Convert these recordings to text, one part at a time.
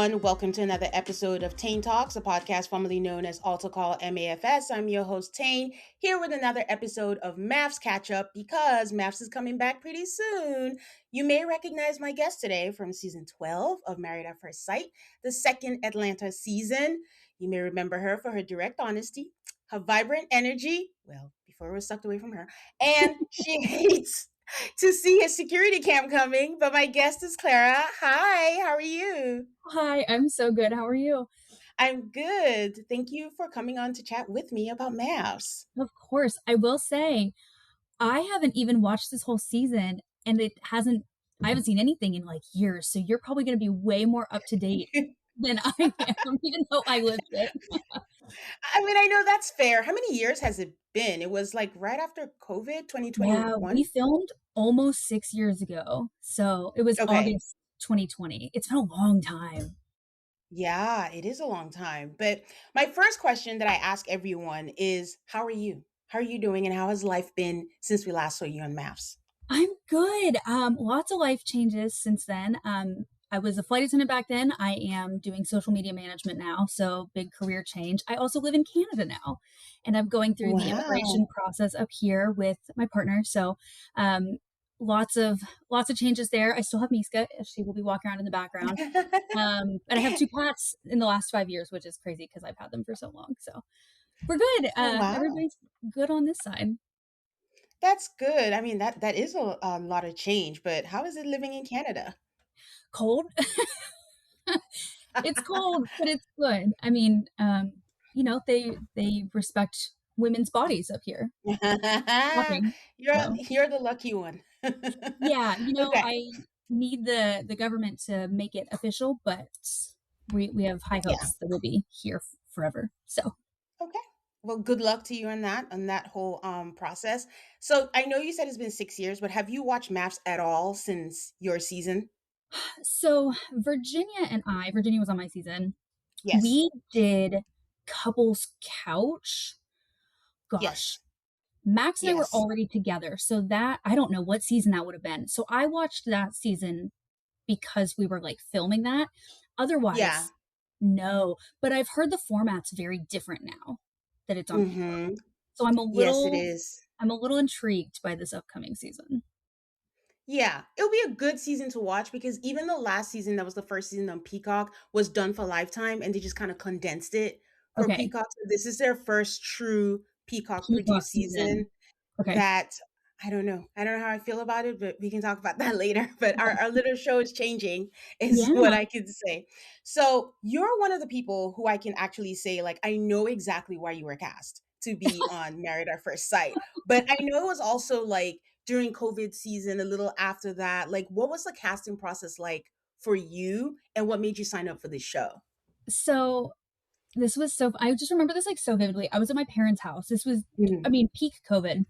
everyone. Welcome to another episode of Tane Talks, a podcast formerly known as also called MAFS. I'm your host, Tane, here with another episode of MAFS Catch Up because MAFS is coming back pretty soon. You may recognize my guest today from season 12 of Married at First Sight, the second Atlanta season. You may remember her for her direct honesty, her vibrant energy, well, before it was sucked away from her, and she hates to see a security cam coming, but my guest is Clara. Hi, how are you? Hi, I'm so good. How are you? I'm good. Thank you for coming on to chat with me about MAFS. Of course. I will say, I haven't even watched this whole season and I haven't seen anything in like years. So you're probably going to be way more up to date than I am, even though I lived it. I know that's fair. How many years has it been? It was like right after COVID, Yeah, 2021. we filmed almost 6 years ago. So it was Okay. August 2020. It's been a long time. Yeah, it is a long time. But my first question that I ask everyone is, how are you? How are you doing and how has life been since we last saw you on MAFS? I'm good. Lots of life changes since then. I was a flight attendant back then. I am doing social media management now, so big career change. I also live in Canada now, and I'm going through the immigration Wow. process up here with my partner. So, um, lots of changes there. I still have Miska; she will be walking around in the background. And I have two cats in the last 5 years, which is crazy because I've had them for so long. So we're good. Oh, wow. Everybody's good on this side. That's good. I mean, that is a lot of change, but how is it living in Canada? Cold. It's cold, but it's good. I mean, they respect women's bodies up here. Shocking. So, You're the lucky one. yeah, Okay. I need the government to make it official, but we have high Yeah. hopes that we'll be here forever. So, Okay. Well, good luck to you on that whole process. So I know you said it's been 6 years, but have you watched Maps at all since your season? Virginia was on my season. Yes. We did couples couch. Yes. Gosh, Max and I were Yes. already together, so that I don't know what season that would have been. So I watched that season because we were like filming that. Yeah. Otherwise, no. But I've heard the format's very different now that it's on Peacock. Mm-hmm. So Yes, it is. I'm a little intrigued by this upcoming season. Yeah, it'll be a good season to watch because even the last season, that was the first season on Peacock, was done for Lifetime, and they just kind of condensed it for Okay, Peacock. So this is their first true Peacock Peacock produced season. season. Okay. That I don't know. I don't know how I feel about it, but we can talk about that later. But our little show is changing, is what Yeah. I can say. So you're one of the people who I can actually say, like, I know exactly why you were cast to be on Married at First Sight. But I know it was also like during COVID season, a little after that. Like, what was the casting process like for you, and what made you sign up for this show? So I just remember this like so vividly. I was at my parents' house. This was, I Hmm. mean, peak COVID.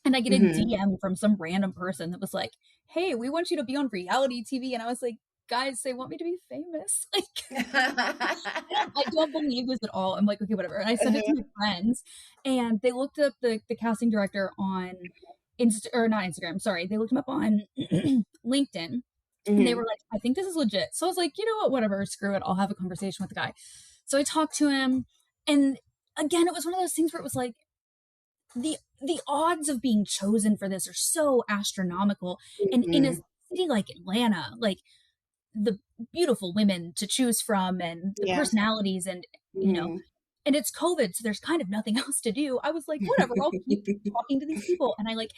And I get a Hmm. DM from some random person that was like, "Hey, we want you to be on reality TV." And I was like, "Guys, they want me to be famous." Like, I don't believe this at all. I'm like, "Okay, whatever." And I sent it to my friends, and they looked up the casting director on or not Instagram, sorry. They looked him up on LinkedIn, and they were Hmm. like, "I think this is legit." So I was like, "You know what? Whatever. Screw it. I'll have a conversation with the guy." So I talked to him, and again, it was one of those things where it was like the odds of being chosen for this are so astronomical. And in a Hmm. city like Atlanta, like the beautiful women to choose from and the Yeah. personalities and you know, Hmm. and it's COVID, so there's kind of nothing else to do. I was like, whatever, I'll keep talking to these people. And I like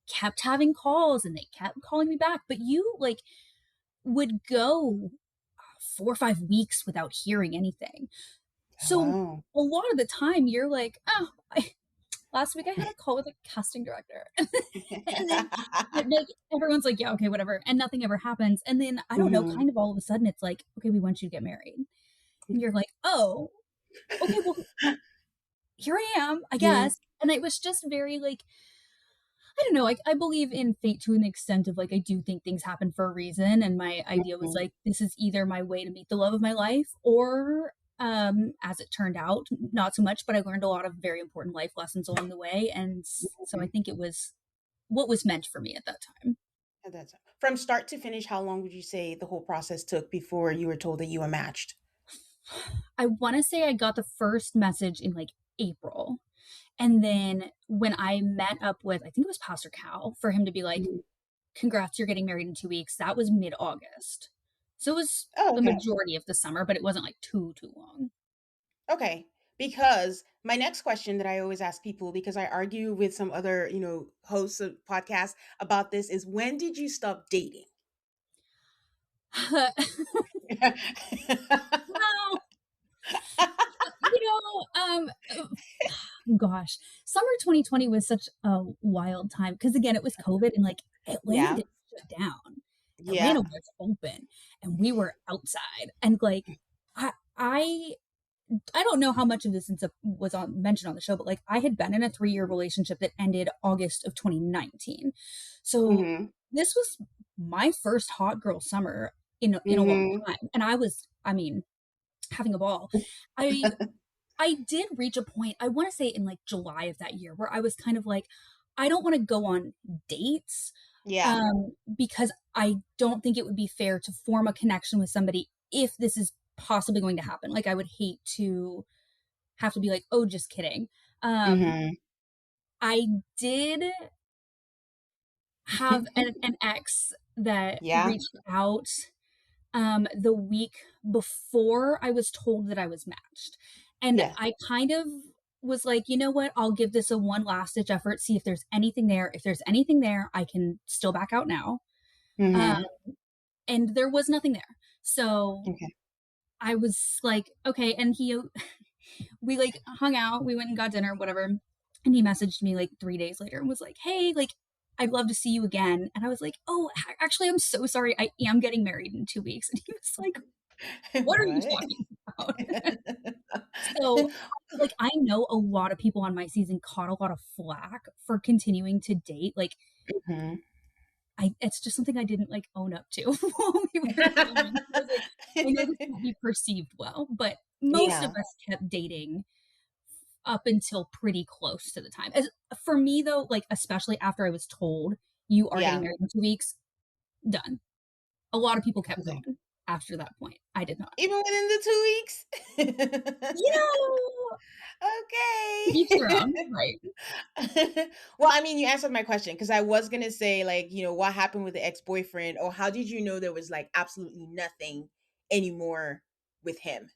kept having calls and they kept calling me back. But you like would go 4 or 5 weeks without hearing anything. So Oh. a lot of the time you're like, oh, last week I had a call with a casting director. And then like everyone's like, yeah, okay, whatever. And nothing ever happens. And then I don't know, Mhm. kind of all of a sudden it's like, okay, we want you to get married. And you're like, oh, okay, well, here I am, I Yeah. guess. And it was just very like, I don't know, like I believe in fate to an extent of like I do think things happen for a reason. And my idea was Mhm. like, this is either my way to meet the love of my life or as it turned out, not so much, but I learned a lot of very important life lessons along the way. And so I Mhm. think it was what was meant for me at that time. At that time. From start to finish, how long would you say the whole process took before you were told that you were matched? I wanna say I got the first message in, like, April, and then when I met up with I think it was Pastor Cal for him to be like, Mhm. "Congrats, you're getting married in 2 weeks," that was mid-August. So it was Oh, the okay. majority of the summer, but it wasn't, like, too long. Okay. Because my next question that I always ask people, because I argue with some other, hosts of podcasts about this, is when did you stop dating? Well, gosh, summer 2020 was such a wild time because again, it was COVID and, like, Atlanta Yeah. didn't shut down. Yeah. Atlanta was open, and we were outside, and, like, I I I don't know how much of this ends up was on mentioned on the show, but, like, I had been in a 3-year relationship that ended August of 2019. So, Mhm. this was my first hot girl summer in a long Mhm. time, and I mean, having a ball. I I did reach a point, I wanna say in, like, July of that year, where I was kind of like, "I don't wanna go on dates, Yeah. because I don't think it would be fair to form a connection with somebody if this is possibly going to happen." Like, I would hate to have to be like, "Oh, just kidding." Um, Mhm. I did have an ex that Yeah. reached out, the week before I was told that I was matched, and Yeah. I kind of was like, "You know what? I'll give this a one last ditch effort, see if there's anything there. If there's anything there, I can still back out now." Uh, Mhm. and there was nothing there. So, Okay. I was like, "Okay," and we, like, hung out, we went and got dinner, whatever, and he messaged me, like, 3 days later and was like, "Hey, like, I'd love to see you again," and I was like, "Oh, actually, I'm so sorry, I am getting married in 2 weeks," and he was like, "What are you What? talking about?" So, like, I know a lot of people on my season caught a lot of flack for continuing to date, like, Mhm. it's just something I didn't, like, own up to while we were filming. I was like, "I know this can't be perceived well," but most of Yeah. us kept dating up until pretty close to the time. As for me, though, like, especially after I was told, "You are getting Yeah. married in 2 weeks," done. A lot of people kept Okay. going after that point. I did not. Even within the 2 weeks? You know, to each their Okay. own, right. Well, I mean, you answered my question because I was gonna say, like, what happened with the ex-boyfriend, or how did you know there was, like, absolutely nothing anymore with him?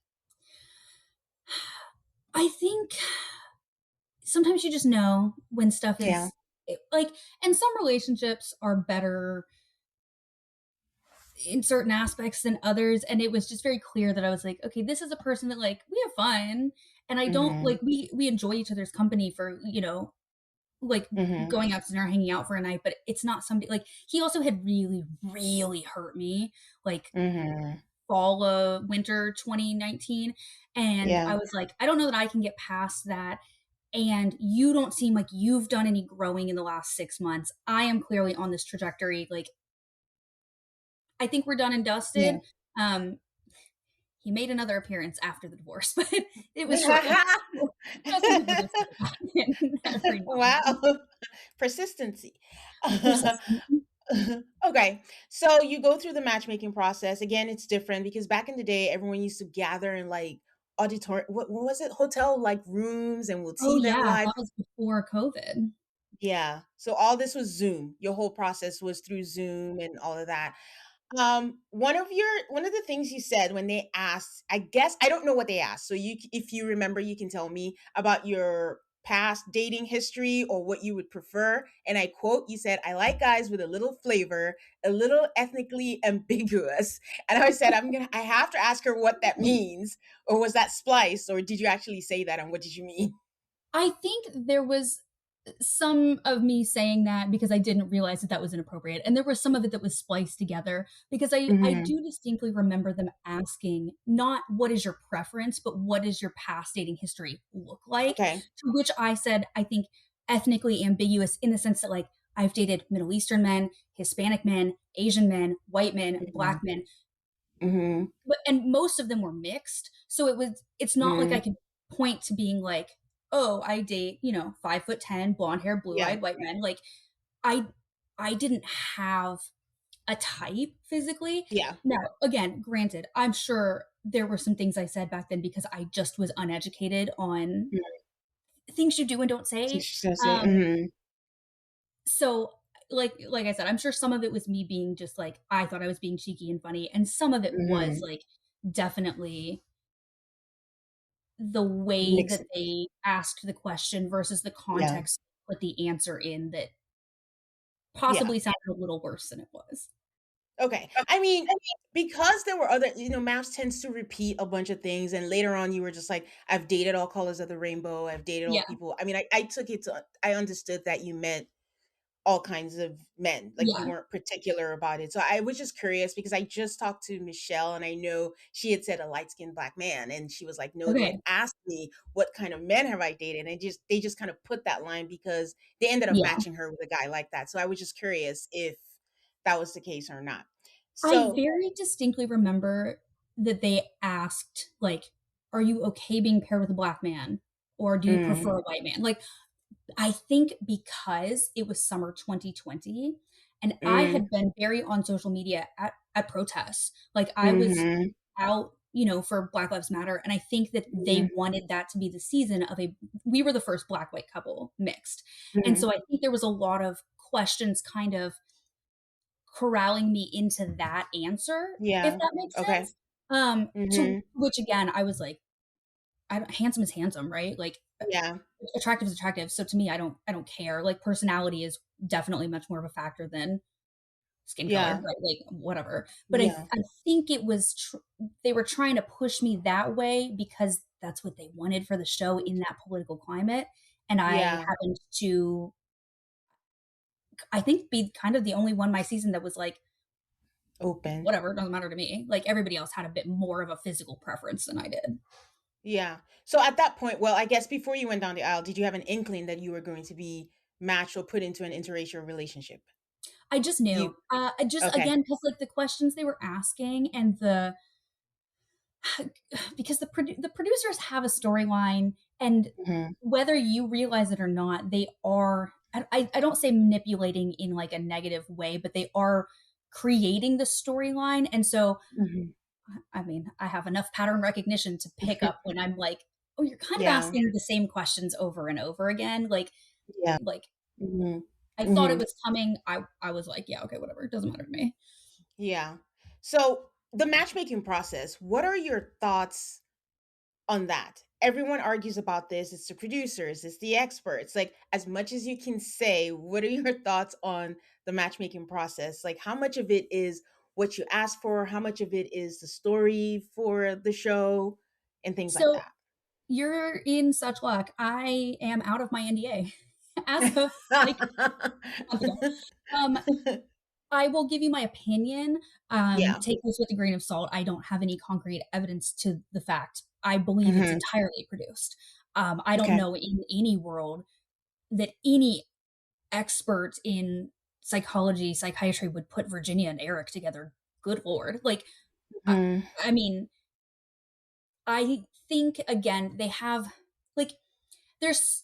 I think sometimes you just know when stuff Yeah. is like, and some relationships are better in certain aspects than others, and it was just very clear that I was like, "Okay, this is a person that, like, we have fun, and I don't Mhm. like, we enjoy each other's company for, like, Mhm. going out to dinner, hanging out for a night, but it's not somebody like, he also had really, really hurt me, like, Mhm. fall of winter 2019, and Yeah. I was like, "I don't know that I can get past that, and you don't seem like you've done any growing in the last 6 months. I am clearly on this trajectory, like, I think we're done and Yeah. dusted." Um, he made another appearance after the divorce, but it was short-lived. Some people just slip back in every now and then. Wow. Persistency. Persistent. Okay. So you go through the matchmaking process. Again, it's different because back in the day, everyone used to gather in, like, auditorium, what was it? Hotel, like, rooms, and we'll Oh, see them yeah, live. that was before COVID. Yeah. So all this was Zoom. Your whole process was through Zoom and all of that. One of the things you said when they asked, I guess I don't know what they asked. So if you remember, you can tell me about your past dating history or what you would prefer. And I quote, you said, "I like guys with a little flavor, a little ethnically ambiguous." And I said, I have to ask her what that means. Or was that splice? Or did you actually say that? And what did you mean? I think there was some of me saying that because I didn't realize that that was inappropriate, and there was some of it that was spliced together because I Hmm. do distinctly remember them asking not what is your preference, but what does your past dating history look like? Okay. To which I said, I think ethnically ambiguous in the sense that, like, I've dated Middle Eastern men, Hispanic men, Asian men, white men, Hmm. black men, Hmm. but and most of them were mixed. So it's not like I Hmm. could point to being like, "Oh, I date, 5'10", blonde hair, Yeah. blue-eyed white men." Like, I I didn't have a type physically. Yeah. Now, again, granted, I'm sure there were some things I said back then because I just was uneducated on Mhm. things you do and don't So say. she says it. Um, so like I said, I'm sure some of it was me being just like I thought I was being cheeky and funny, and some of it was Mhm. like definitely the way Mix that it. they asked the question versus the Yeah. context put the answer in that Yeah. possibly sounded a little worse than it was. Okay. I mean, because there were other, MAFS tends to repeat a bunch of things, and later on, you were just like, "I've dated all colors of the rainbow. I've dated all Yeah, people." I mean, I took it to, I understood that you meant all kinds of men. Like you yeah, weren't particular about it. So I was just curious because I just talked to Michelle and I know she had said a light skinned black man. And she was like, no, they had okay, asked me what kind of men have I dated. And they just kind of put that line because they ended up yeah. matching her with a guy like that. So I was just curious if that was the case or not. I So very distinctly remember that they asked, like, "Are you okay being paired with a black man, or do you prefer mm, a white man?" Like, I think because it was summer 2020, and I mm, had been very on social media at protests. Like, I was mm-hmm, out, for Black Lives Matter, and I think that mm-hmm, they wanted that to be the season of a we were the first black-white couple mixed, and mm-hmm. so I think there was a lot of questions kind of corralling me into that answer, if Yeah. that makes Okay. sense. To Mm-hmm. which again, I was like, I don't handsome is handsome, right? Like, Yeah. attractive is attractive. So to me, I don't care. Like, personality is definitely much more of a factor than skin color, Yeah. right? Like, whatever. But Yeah. I think it was they were trying to push me that way because that's what they wanted for the show in that political climate, and I Yeah. happened to, I think, be kind of the only one my season that was like, Open. whatever, it doesn't matter to me. Like, everybody else had a bit more of a physical preference than I did. Yeah. So at that point, well, I guess before you went down the aisle, did you have an inkling that you were going to be matched or put into an interracial relationship? I just knew. You I just okay. again because like the questions they were asking and the because the producers have a storyline, and Mhm. whether you realize it or not, they are. I don't say manipulating in like a negative way, but they are creating the storyline, and so Mhm. I mean, I have enough pattern recognition to pick up when I'm like, oh, you're kind of Yeah. asking the same questions over and over again. Yeah. Like Mhm. I thought it Mhm. was coming. I was like, yeah, okay, whatever. It doesn't matter to me. Yeah. So the matchmaking process, what are your thoughts on that? Everyone argues about this. It's the producers, it's the experts. Like, as much as you can say, what are your thoughts on the matchmaking process? Like, how much of it is what you asked for? How much of it is the story for the show and things like So you're in such luck. I am out of my NDA as of like that? a month ago. Um, I will give you my opinion. Yeah. Take this with a grain of salt. I don't have any concrete evidence to the fact. I believe it's Mhm. entirely produced. I don't Okay. know in any world that any expert in psychology, psychiatry would put Virginia and Eric together. Good lord. Like, I, Mhm. I mean, I think again, they have like, there's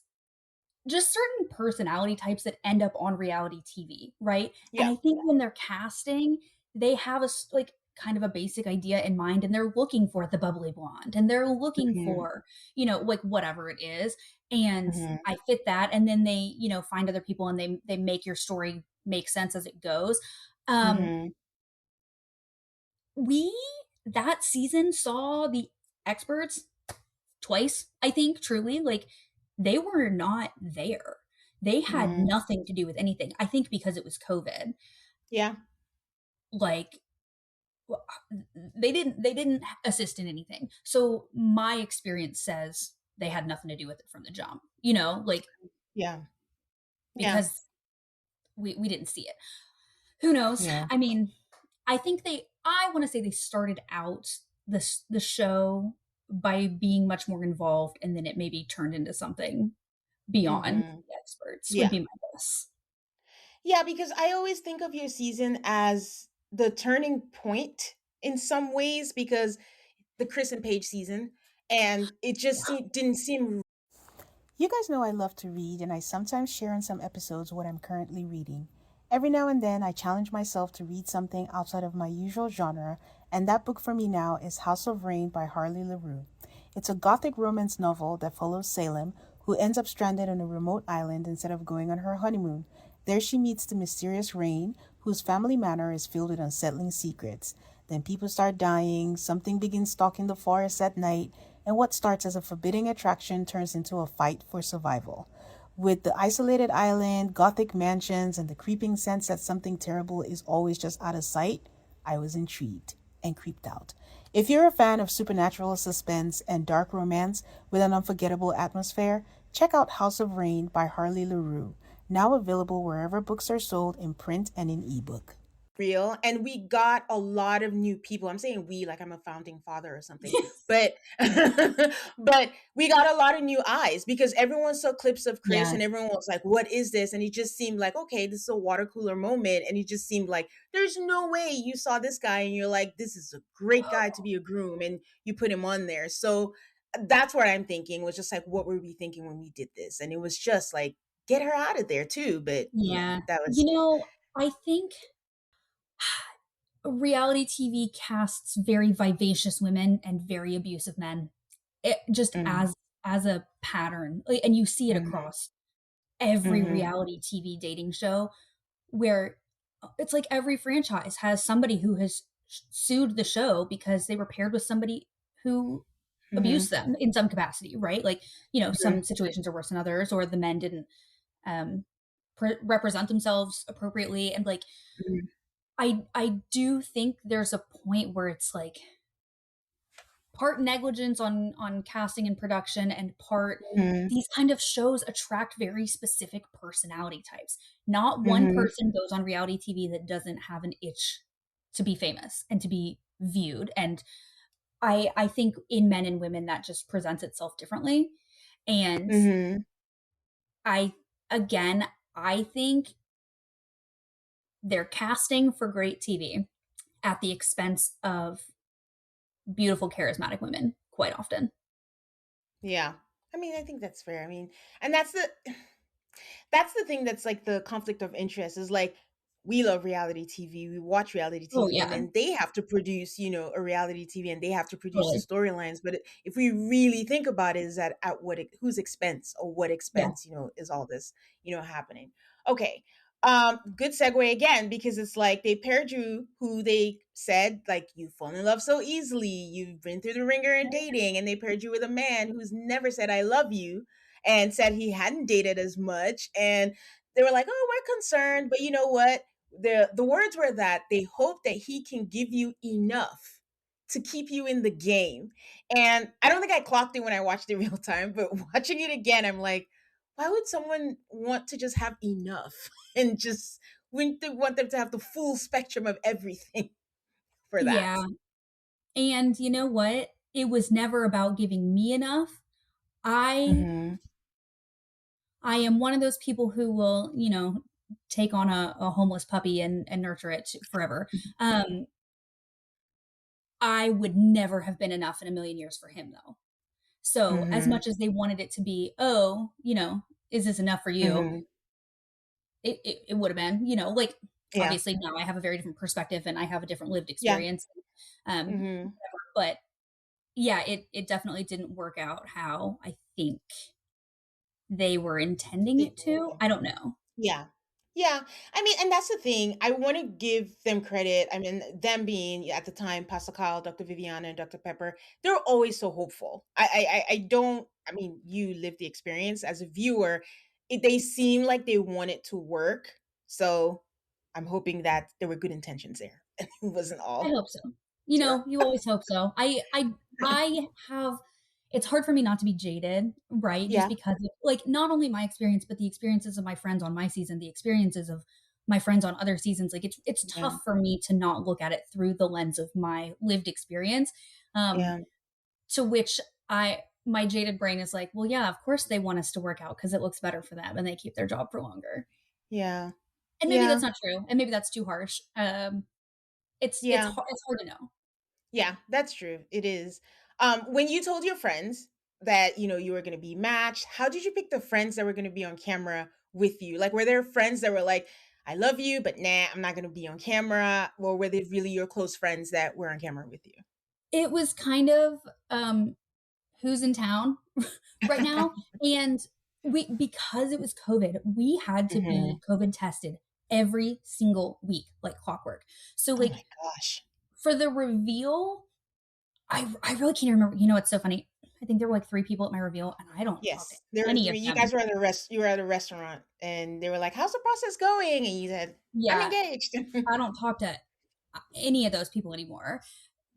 just certain personality types that end up on reality TV, right? And Yeah. I think when they're casting, they have like kind of a basic idea in mind, and they're looking for the bubbly blonde, and they're looking Mhm. for, like whatever it is. And Mhm. I fit that, and then they, find other people, and they make your story make sense as it goes. Um, Mhm. we that season saw the experts twice, I think, truly. Like, they were not there. They had Mhm. nothing to do with anything. I think because it was COVID. Yeah. Like, w- they didn't assist in anything. So my experience says they had nothing to do with it from the jump. Like, Yeah. Yeah. because we didn't see it. Who knows? Yeah. I mean, I want to say they started out the show by being much more involved, and then it maybe turned into something beyond Mhm. the experts would Yeah. be my guess. Yeah, because I always think of your season as the turning point in some ways because the Chris and Paige season, and it just didn't seem. You guys know I love to read, and I sometimes share in some episodes what I'm currently reading. Every now and then, I challenge myself to read something outside of my usual genre, and that book for me now is House of Rain by Harley LaRue. It's a gothic romance novel that follows Salem, who ends up stranded on a remote island instead of going on her honeymoon. There she meets the mysterious Rain, whose family manor is filled with unsettling secrets. Then people start dying, something begins stalking the forest at night, and what starts as a forbidding attraction turns into a fight for survival. With the isolated island, gothic mansions, and the creeping sense that something terrible is always just out of sight, I was intrigued and creeped out. If you're a fan of supernatural suspense and dark romance with an unforgettable atmosphere, check out House of Rain by Harley LaRue, now available wherever books are sold in print and in ebook. Real, and we got a lot of new people. I'm saying we like I'm a founding father or something, but but we got a lot of new eyes because everyone saw clips of Chris and Yes. everyone was like, what is this? And he just seemed like, okay, this is a water cooler moment, and he just seemed like there's no way you saw this guy and you're like, this is a great guy to be a groom, and you put him on there. So that's what I'm thinking, was just like, what were we thinking when we did this? And it was just like, get her out of there too. But Yeah. that was I think reality TV casts very vivacious women and very abusive men. It just mm, as a pattern, like, and you see it mhm, across every mhm. reality TV dating show where it's like every franchise has somebody who has sued the show because they were paired with somebody who abused Mhm, them in some capacity, right? Like, mhm, some situations are worse than others, or the men didn't um, represent themselves appropriately, and like mhm, I do think there's a point where it's like part negligence on casting and production, and part mhm, these kind of shows attract very specific personality types. Not one mhm, person goes on reality TV that doesn't have an itch to be famous and to be viewed. And I think in men and women that just presents itself differently. And mhm. I again I think they're casting for great TV at the expense of beautiful, charismatic women quite often. Yeah. I mean, I think that's fair. I mean, and that's the thing that's like the conflict of interest is like we love reality TV, we watch reality Oh, TV, and yeah, then they have to produce, a reality TV and they have to produce the totally. storylines. But if we really think about it, is that at whose expense or what Yeah. expense, is all this, happening? Okay. Good segue again, because it's like they paired you who they said like you fall in love so easily, you've been through the ringer in dating, and they paired you with a man who's never said I love you and said he hadn't dated as much. And they were like, oh, we're concerned. But you know what? The words were that they hope that he can give you enough to keep you in the game. And I don't think I clocked it when I watched it real time, but watching it again, I'm like, why would someone want to just have enough and just wouldn't they want them to have the full spectrum of everything for that? Yeah, and you know what? It was never about giving me enough. I Mm-hmm. I am one of those people who will, take on a homeless puppy and nurture it forever. Um, I would never have been enough in a million years for him, though. So, as Mm-hmm. much as they wanted it to be, "Oh, is this enough for you?" Mm-hmm. It would have been, like, Yeah. obviously, now I have a very different perspective and I have a different lived Yeah. experience, Mm-hmm. whatever, but yeah, it definitely didn't work out how I think they were intending They it to. wanted. I don't know. Yeah. Yeah. I mean, and that's the thing. I want to give them credit. I mean, them being at the time, Pastor Kyle, Dr. Viviana, and Dr. Pepper, they're always so hopeful. I don't, I mean, you live the experience as a viewer. They seem like they want it to work. So I'm hoping that there were good intentions there. It wasn't I all hope so. terrible. You always hope so. I have it's hard for me not to be jaded, right? Just Yeah. because of, like, not only my experience, but the experiences of my friends on my season, the experiences of my friends on other seasons. Like, it's Yeah. tough for me to not look at it through the lens of my lived experience. Um, Yeah. to which my jaded brain is like, well, yeah, of course they want us to work out because it looks better for them and they keep their job for longer. Yeah. And maybe that's Yeah. not true, and maybe that's too harsh. Yeah. It's hard to know. Yeah, that's true. It is. When you told your friends that you were going to be matched, how did you pick the friends that were going to be on camera with you? Like, were there friends that were like, I love you, but nah, I'm not going to be on camera? Or were they really your close friends that were on camera with you? It was kind of, who's in town right now, and because it was COVID, we had to Hmm. be COVID tested every single week, like clockwork. So, Oh like, my gosh. for the reveal, I really can't remember. You know what's so funny? I think there were, like, 3 people at my reveal, and I don't talk to Yes, there were any of 3. You them. guys were at you were at a restaurant, and they were like, "How's the process going?" And you said, "I'm Yeah, engaged." I don't talk to any of those people anymore.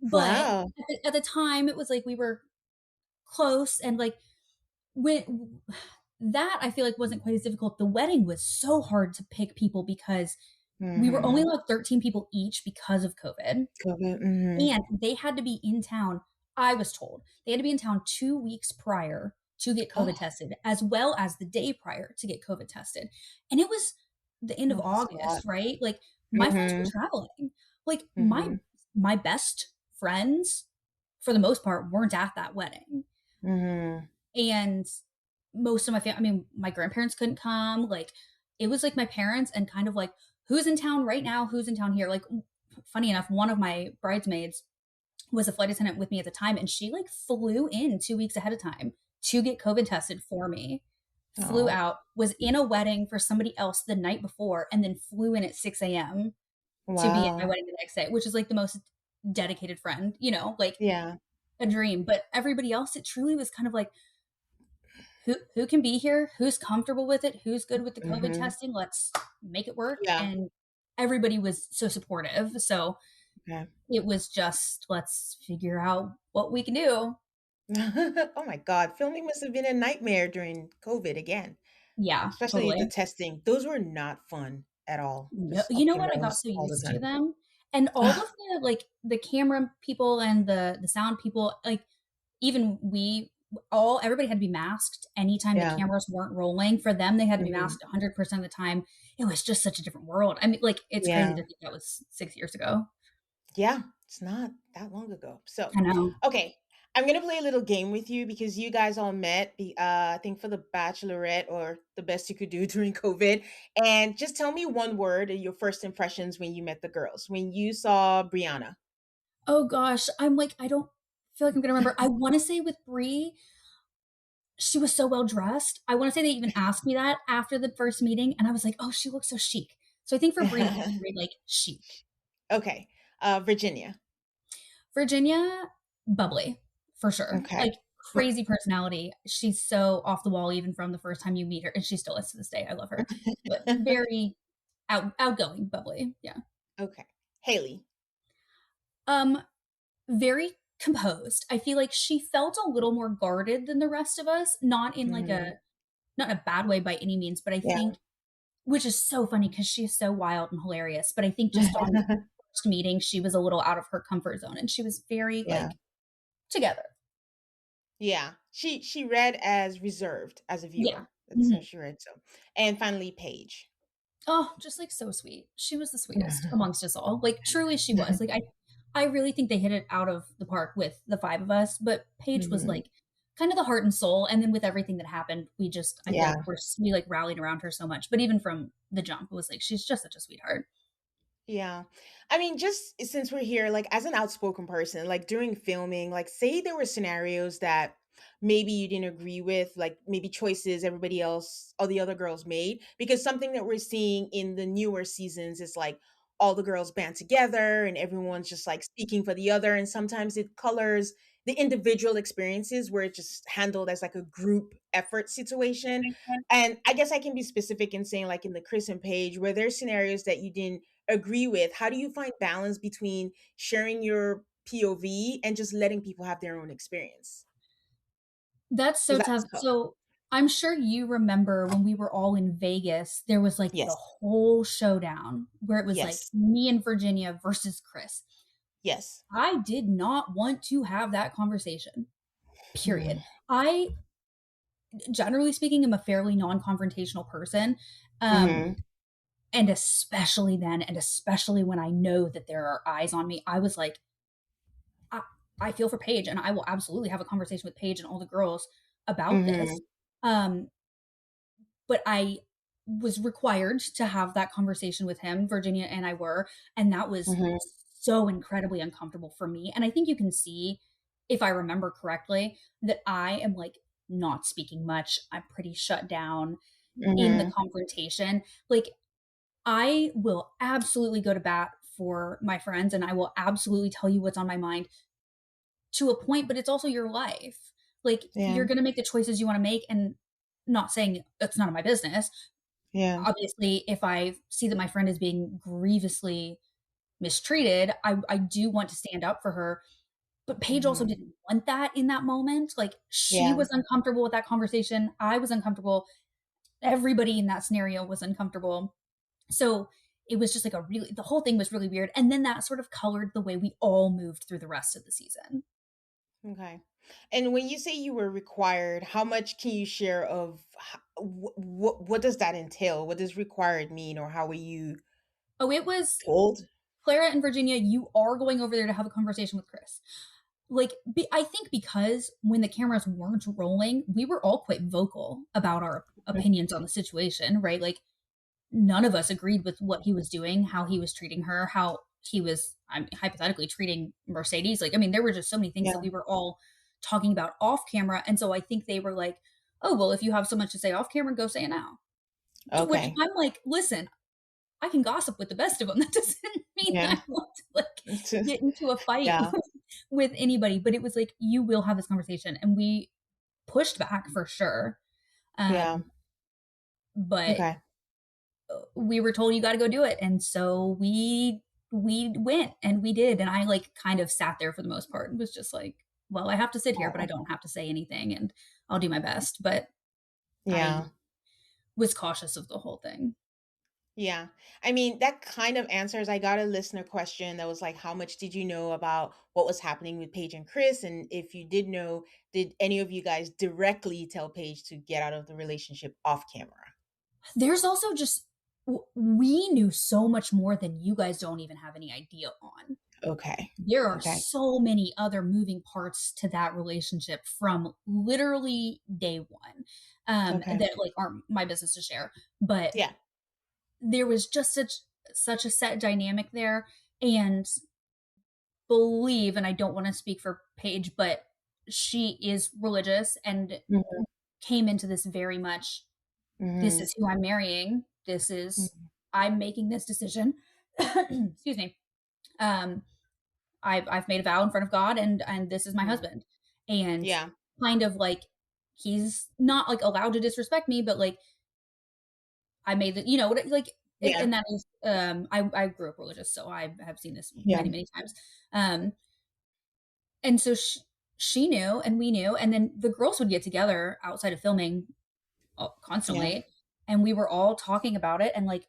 But Wow. at the time, it was like we were close, and, like, when that I feel like wasn't quite as difficult. The wedding was so hard to pick people because we were only Mhm. allowed 13 people each because of COVID, COVID, mhm. and they had to be in town, I was told. They had to be in town 2 weeks prior to get Oh, COVID tested, as well as the day prior to get COVID tested, and it was the end of oh, that's a lot. August, right? Like, my friends were Mhm, traveling. Like, mhm, my best friends, for the most part, weren't at that wedding, mhm. and most of my family, I mean, my grandparents couldn't come, like, it was, like, my parents and kind of, like, "Who's in town right now? Who's in town here?" Like, funny enough, one of my bridesmaids was a flight attendant with me at the time, and she, like, flew in 2 weeks ahead of time to get COVID tested for me, flew Oh, out, was in a wedding for somebody else the night before, and then flew in at 6 a.m. to be at my wow. wedding the next day, which is, like, the most dedicated friend, like, Yeah. a dream. But everybody else, it truly was kind of like, who can be here? Who's comfortable with it? Who's good with the COVID Mhm. testing? Let's make it work. Yeah. And everybody was so supportive. So Okay. it was just, let's figure out what we can do. Oh my god, filming must have been a nightmare during COVID again, Yeah, especially the totally. testing. Those were not fun at all, No, just you up know your what? I got nose so all the used to time. them. And all of the, like, the camera people and the sound people, like, even everybody had to be masked anytime the Yeah. cameras weren't rolling. For them, they had to be Mhm. masked 100% of the time. It was just such a different world. I mean, like, it's crazy Yeah. to think that was 6 years ago. Yeah, it's not that long ago. So, I know. okay, I'm gonna play a little game with you because you guys all met, I think for the bachelorette or the best you could do during COVID. And just tell me one word of your first impressions when you met the girls, when you saw Brianna. Oh gosh, I'm like, I don't feel like I'm gonna remember. I wanna say with Bree, she was so well dressed. I wanna say they even asked me that after the first meeting, and I was like, "Oh, she looks so chic." So I think for Bree, it was very, like, chic. Okay, Virginia. Virginia, bubbly, for sure. Okay. Like, crazy personality. She's so off the wall even from the first time you meet her, and she still is to this day. I love her. But very outgoing, bubbly, yeah. Okay, Haley. Um, very composed. I feel like she felt a little more guarded than the rest of us, not in, like, Mhm. not in a bad way by any means, but I Yeah. think, which is so funny because she is so wild and hilarious, but I think just on first meeting, she was a little out of her comfort zone, and she was very, Yeah. like, together. Yeah. She read as reserved as a Yeah. viewer. That's how Mhm. she read, so. And finally, Paige. Oh, just, like, so sweet. She was the sweetest amongst us all. Like, truly she was. Like, I really think they hit it out of the park with the 5 of us, but Paige was, Mhm. like, kind of the heart and soul, and then with everything that happened, I feel Yeah. like we, like, rallied around her so much, but even from the jump, it was like, she's just such a sweetheart. Yeah. I mean, just since we're here, like as an outspoken person, like during filming, like say there were scenarios that maybe you didn't agree with, like maybe choices everybody else, all the other girls made, because something that we're seeing in the newer seasons is like all the girls band together and everyone's just like speaking for the other. And sometimes it colors the individual experiences where it's just handled as like a group effort situation. And I guess I can be specific in saying, like in the Chris and Paige, where there's scenarios that you didn't agree with, how do you find balance between sharing your POV and just letting people have their own experience? That's Because so that's tough. tough. So, I'm sure you remember when we were all in Vegas, there was, like, the Yes. whole showdown where it was, like, Yes. me and Virginia versus Chris. Yes. I did not want to have that conversation, period. Mm. I, generally speaking, am a fairly non-confrontational person, um, Mhm. and especially then, and especially when I know that there are eyes on me, I was like, I I feel for Paige, and I will absolutely have a conversation with Paige and all the girls about this. Mhm. Um, but was required to have that conversation with him. Virginia and I were, and that was Mhm. so incredibly uncomfortable for me. And I think you can see, if I remember correctly, that I am like not speaking much. I'm pretty shut down in the Mhm. confrontation. Like, I will absolutely go to bat for my friends and I will absolutely tell you what's on my mind to a point, but it's also your life. Like, Yeah. you're going to make the choices you want to make, and not saying it's none of my business. Yeah. Obviously, if I see that my friend is being grievously mistreated, I do want to stand up for her. But Paige also Mhm. didn't want that in that moment. Like, she Yeah. was uncomfortable with that conversation. I was uncomfortable. Everybody in that scenario was uncomfortable. So it was just like the whole thing was really weird. And then that sort of colored the way we all moved through the rest of the season. Okay. And when you say you were required, how much can you share of what does that entail? What does required mean, or how were you Oh, it was told? Clara and Virginia, you are going over there to have a conversation with Chris. Like, I think because when the cameras weren't rolling, we were all quite vocal about our opinions on the situation, right? Like, none of us agreed with what he was doing, how he was treating her, how he was, hypothetically treating Mercedes. Like, I mean, there were just so many things that Yeah. we were all talking about off camera. And so I think they were like, oh, well, if you have so much to say off camera, go say it now. To which Okay. I'm like, listen, I can gossip with the best of them. That doesn't mean Yeah. I want to like get into a fight Yeah. with anybody. But it was like, you will have this conversation. And we pushed back for sure. Yeah. Um, but Okay. we were told you got to go do it. And so we went and we did. And I like kind of sat there for the most part and was just like, well, I have to sit here, but I Oh, don't have to say anything and I'll do my best. But I yeah. was cautious of the whole thing. Yeah. I mean, that kind of answers. I got a listener question that was like, how much did you know about what was happening with Paige and Chris? And if you did know, did any of you guys directly tell Paige to get out of the relationship off camera? There's also just, we knew so much more than you guys don't even have any idea on. Okay. There are Okay. so many other moving parts to that relationship from literally day one, Okay. that like aren't my business to share. But Yeah. there was just such a set dynamic there. And believe, and I don't want to speak for Paige, but she is religious and Mhm. came into this very much, this Mhm. is who I'm marrying. This is, Mhm. I'm making this decision. Excuse me. Um, I've made a vow in front of God, and this is my Mhm. husband. And Yeah. kind of like, he's not like allowed to disrespect me, but like, I made the, like, Yeah. and that is, I grew up religious, so I have seen this Yeah. many, many times. Um, and so she knew, and we knew, and then the girls would get together outside of filming, Yeah. constantly, and we were all talking about it. And like,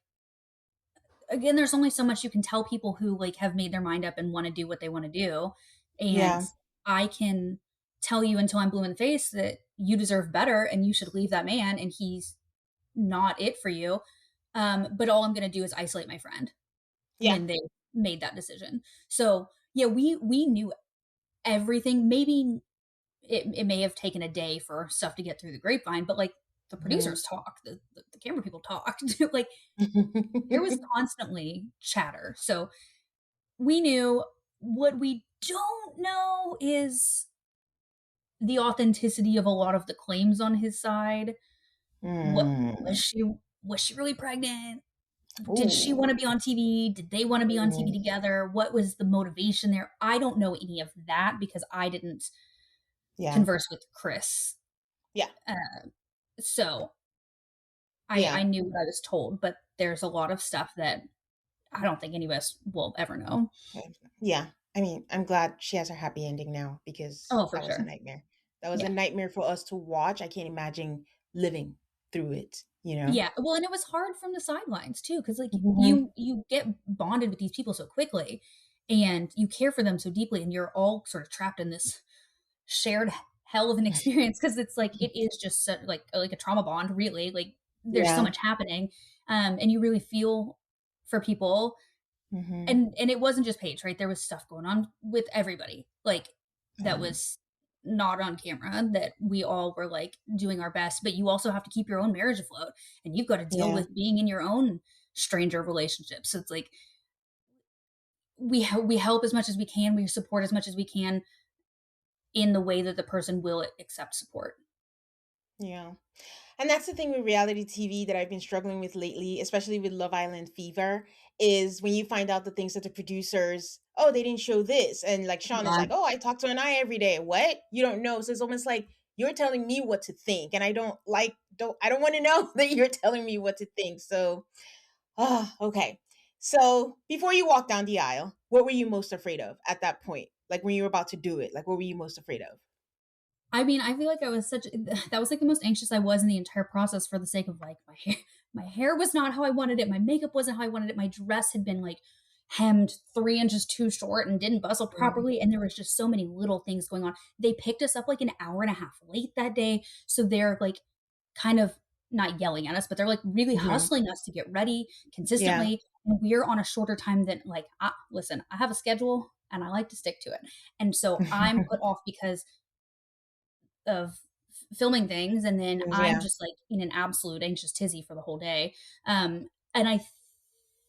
again, there's only so much you can tell people who like have made their mind up and want to do what they want to do. And Yeah. I can tell you until I'm blue in the face that you deserve better and you should leave that man and he's not it for you. But all I'm going to do is isolate my friend Yeah. when they made that decision. So yeah, we knew everything. Maybe it may have taken a day for stuff to get through the grapevine, but like, the Mhm. producers talk, the camera people talk. Like, there was constantly chatter. So we knew. What we don't know is the authenticity of a lot of the claims on his side. What was Mm. she was she really pregnant? Did she want Ooh. to be on TV? Did they want to be on TV Mm. together? What was the motivation there? I don't know any of that because I didn't Yeah. converse with Chris. Yeah. So Yeah. I knew what I was told, but there's a lot of stuff that I don't think any of us will ever know. Okay. Yeah. I mean, I'm glad she has her happy ending now because Oh, for that was a sure. nightmare. That was a Yeah. nightmare for us to watch. I can't imagine living through it, you know? Yeah, well, and it was hard from the sidelines too, because like, Mhm. you get bonded with these people so quickly, and you care for them so deeply, and you're all sort of trapped in this shared hell of an experience because it's like, it is just like a trauma bond, really. Like, there's so Yeah. much happening, and you really feel for people. Mhm. And it wasn't just Paige, right? There was stuff going on with everybody, like, that Um, was not on camera, that we all were like doing our best, but you also have to keep your own marriage afloat and you've got to deal Yeah. with being in your own stranger relationship. So it's like we help as much as we can, we support as much as we can in the way that the person will accept support. Yeah. And that's the thing with reality TV that I've been struggling with lately, especially with Love Island Fever, is when you find out the things that the producers, oh, they didn't show this. And like Sean is Yeah. like, oh, I talk to an eye every day. What? You don't know. So it's almost like you're telling me what to think. And I don't want to know that you're telling me what to think. So, okay. So before you walk down the aisle, what were you most afraid of at that point? Like when you were about to do it, like what were you most afraid of? I mean, I feel like I was that was like the most anxious I was in the entire process for the sake of like my hair was not how I wanted it, my makeup wasn't how I wanted it, my dress had been like hemmed 3 inches too short and didn't bustle Mm, properly, and there was just so many little things going on. They picked us up like an hour and a half late that day, so they're like kind of not yelling at us, but they're like really mhm. hustling us to get ready Yeah. consistently, and we're on a shorter time than like, listen, I have a schedule and I like to stick to it, and so I'm put off because of filming things, and then I'm Yeah. just like in an absolute anxious tizzy for the whole day. And I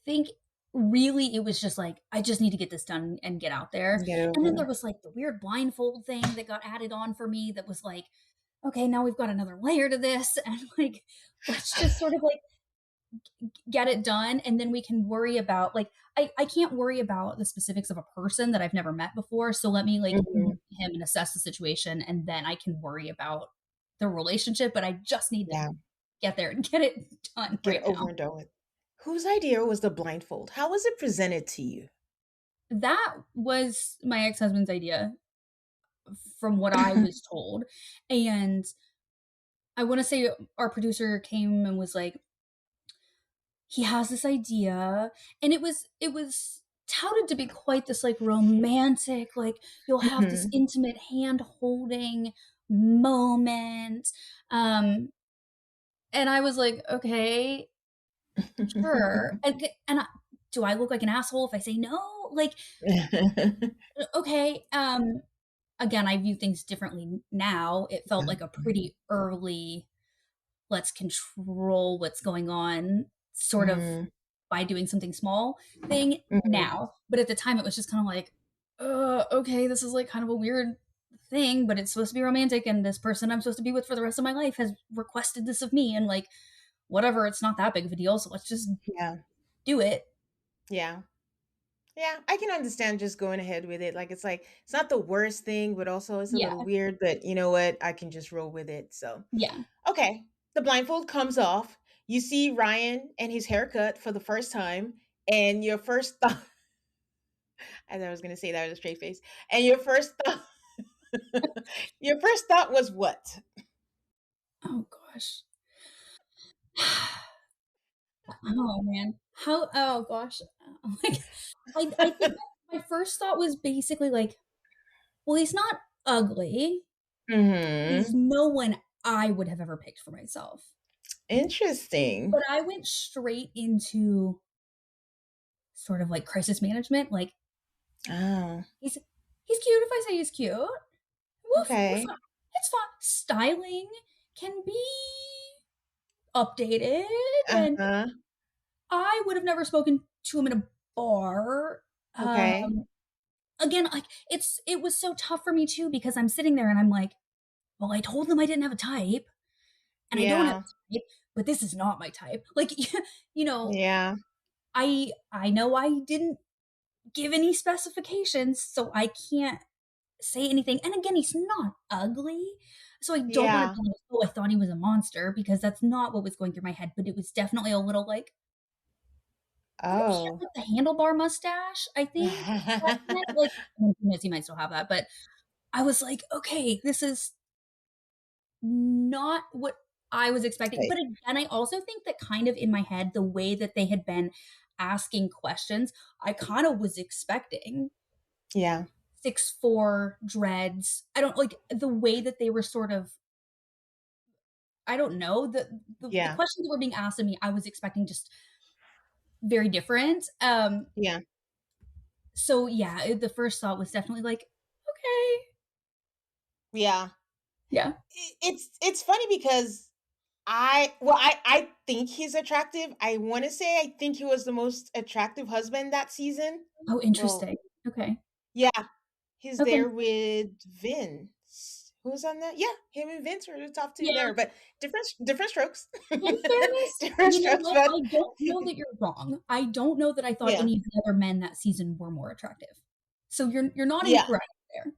think really it was just like I just need to get this done and get out there. Get And then over. there was like the weird blindfold thing that got added on for me that was like, okay, now we've got another layer to this, and like let's just sort of like get it done, and then we can worry about like I can't worry about the specifics of a person that I've never met before, so let me like meet Mhm. him and assess the situation, and then I can worry about the relationship, but I just need to Yeah. get there and get it done Get right over now. and done with. Whose idea was the blindfold? How was it presented to you? That was my ex-husband's idea from what I was told, and I want to say our producer came and was like, he has this idea, and it was touted to be quite this like romantic, like you'll have this Mhm. intimate hand holding moment. And I was like, okay, sure. Do I look like an asshole if I say no? Like, okay. Again, I view things differently now. It felt like a pretty early, let's control what's going on sort of Mhm. by doing something small thing Mhm. now. But at the time, it was just kind of like, okay, this is like kind of a weird thing, but it's supposed to be romantic. And this person I'm supposed to be with for the rest of my life has requested this of me. And like, whatever, it's not that big of a deal. So let's just Yeah. do it. Yeah. Yeah, I can understand just going ahead with it. Like it's not the worst thing, but also it's a Yeah. little weird, but you know what? I can just roll with it. So, Yeah. okay. The blindfold comes off. You see Ryan and his haircut for the first time, and your first thought, as I was going to say that with a straight face, and your first thought, your first thought was what? Oh, gosh. Oh, man. Oh, gosh. Like, I think my first thought was basically like, well, he's not ugly. He's Mhm. no one I would have ever picked for myself. Interesting. But I went straight into sort of like crisis management. Like Oh, he's he's cute if I say he's cute. We're okay. fine. It's fine. Styling can be updated, and Uh-huh. I would have never spoken to him in a bar. Okay. Um, Again, like it was so tough for me too because I'm sitting there and I'm like, well, I told them I didn't have a type, and I don't have Yeah. a type, but this is not my type. Like, you know, Yeah. I know I didn't give any specifications, so I can't say anything. And again, he's not ugly. So I don't want to Yeah. be like, oh, I thought he was a monster because that's not what was going through my head. But it was definitely a little like he had Oh. like the handlebar mustache, I think. Back then. Like, I mean, who knows, he might still have that. But I was like, okay, this is not what I was expecting. Right. But again, I also think that kind of in my head, the way that they had been asking questions, I kind of was expecting Yeah. 6'4" dreads. I don't like the way that they were sort of I don't know, the Yeah. questions that were being asked of me, I was expecting just very different. Yeah. So yeah, the first thought was definitely like, okay. Yeah. Yeah. It's funny because I think he's attractive. I want to say I think he was the most attractive husband that season. Oh, Well, interesting. Okay. yeah, he's Okay. there with Vince. Who's on that? Yeah, him and Vince were the top two Yeah. there, but different strokes. In fairness, Different you know strokes, what? but I don't know that you're wrong. I don't know that I thought yeah, any of the other men that season were more attractive. So you're not yeah. incorrect there.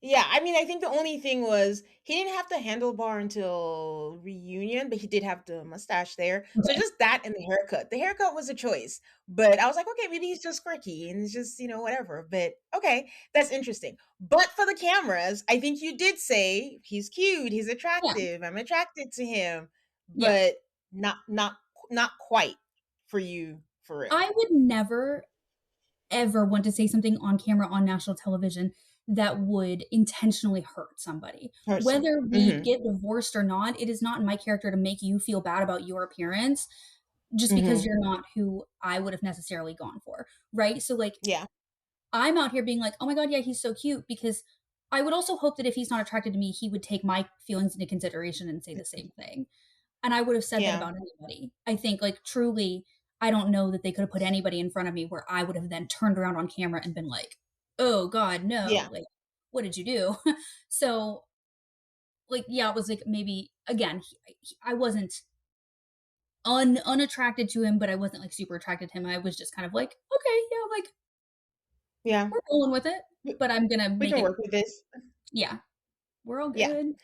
Yeah, I mean, I think the only thing was he didn't have the handlebar until reunion, but he did have the mustache there. So Okay. just that and the haircut. The haircut was a choice, but I was like, okay, maybe he's just quirky and it's just, whatever. But okay, that's interesting. But for the cameras, I think you did say he's cute, he's Yeah. attractive, I'm attracted to him, Yeah. but not quite for you for real. I would never ever want to say something on camera on national television that would intentionally hurt somebody. Person. Whether we Mm-hmm. get divorced or not, it is not in my character to make you feel bad about your appearance just because Mm-hmm. you're not who I would have necessarily gone for, right? So like Yeah. I'm out here being like, "Oh my god, yeah, he's so cute," because I would also hope that if he's not attracted to me, he would take my feelings into consideration and say the same thing. And I would have said that Yeah. about anybody. I think, like, truly, I don't know that they could have put anybody in front of me where I would have then turned around on camera and been like, "Oh god, no. Yeah. Like, what did you do?" So, like, yeah, it was like maybe again, I wasn't unattracted to him, but I wasn't like super attracted to him. I was just kind of like, "Okay, yeah, like Yeah. we're rolling with it, We but I'm gonna we make can it work with this. yeah, we're all Yeah. good."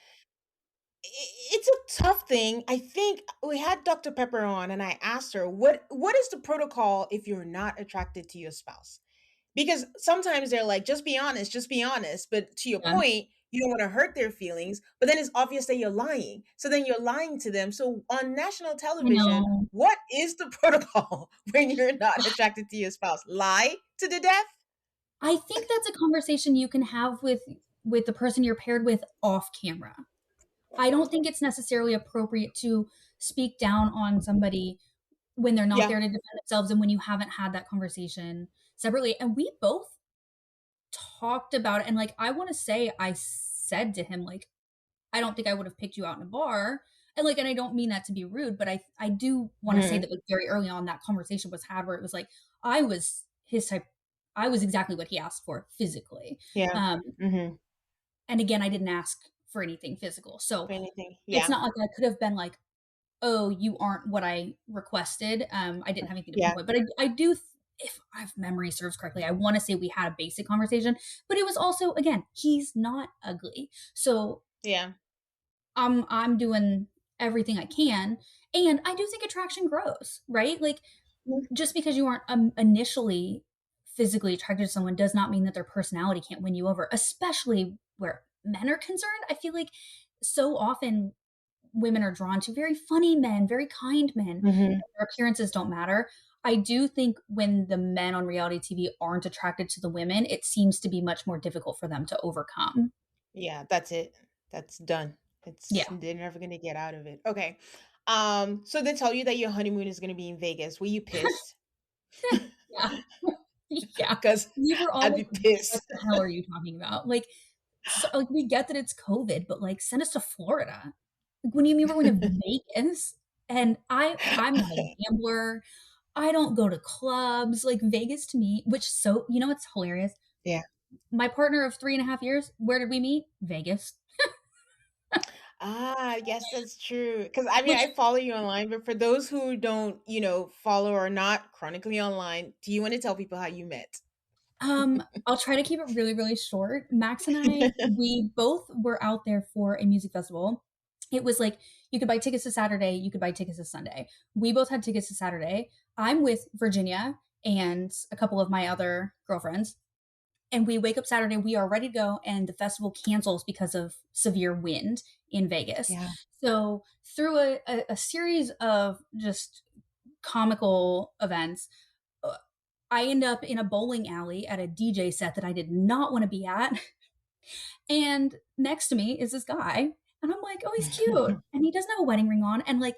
It's a tough thing. I think we had Dr. Pepper on and I asked her, what is the protocol if you're not attracted to your spouse? Because sometimes they're like, just be honest. But to your Yeah, point, you don't want to hurt their feelings, but then it's obvious that you're lying. So then you're lying to them. So on national I television, know. what is the protocol when you're not attracted to your spouse? Lie to the death? I think that's a conversation you can have with the person you're paired with off camera. I don't think it's necessarily appropriate to speak down on somebody when they're not Yeah. there to defend themselves and when you haven't had that conversation separately. And we both talked about it. And like, I want to say, I said to him, like, I don't think I would have picked you out in a bar. And like, and I don't mean that to be rude, but I do want to say Mhm. that like very early on that conversation was had where it was like, I was his type. I was exactly what he asked for physically. Yeah. Um, Hmm. and again, I didn't ask for anything physical. So Anything. it's Yeah. not like I could have been like, "Oh, you aren't what I requested." I didn't have anything to Yeah. pinpoint, but I do if my memory serves correctly, I wanna say we had a basic conversation, but it was also again, he's not ugly. So, Yeah. I'm doing everything I can, and I do think attraction grows, right? Like, just because you aren't, initially physically attracted to someone does not mean that their personality can't win you over, especially where men are concerned. I feel like so often women are drawn to very funny men, very kind men. Hmm. Their appearances don't matter. I do think when the men on reality TV aren't attracted to the women, it seems to be much more difficult for them to overcome. Yeah, that's it. That's done. Yeah. They're never gonna get out of it. Okay. So they tell you that your honeymoon is gonna be in Vegas. Were you pissed? Yeah. Yeah. Because We were all I'd like, be "What pissed. the hell are you talking about?" Like, so like, we get that it's COVID, but, like, send us to Florida. Like, what do you mean we're going to Vegas? And I'm not a gambler. I don't go to clubs. Like, Vegas to me which so you know what's hilarious? Yeah. My partner of 3.5 years, where did we meet? Vegas. Ah, yes, that's true. Because I mean, Which, I follow you online, but for those who don't, follow or not chronically online, do you want to tell people how you met? I'll try to keep it really, really short. Max and I, we both were out there for a music festival. It was like you could buy tickets to Saturday, you could buy tickets to Sunday. We both had tickets to Saturday. I'm with Virginia and a couple of my other girlfriends. And we wake up Saturday, we are ready to go, and the festival cancels because of severe wind in Vegas. Yeah. So, through a series of just comical events, uh, I end up in a bowling alley at a DJ set that I did not want to be at. And next to me is this guy. And I'm like, oh, he's cute. And he doesn't have a wedding ring on. And like,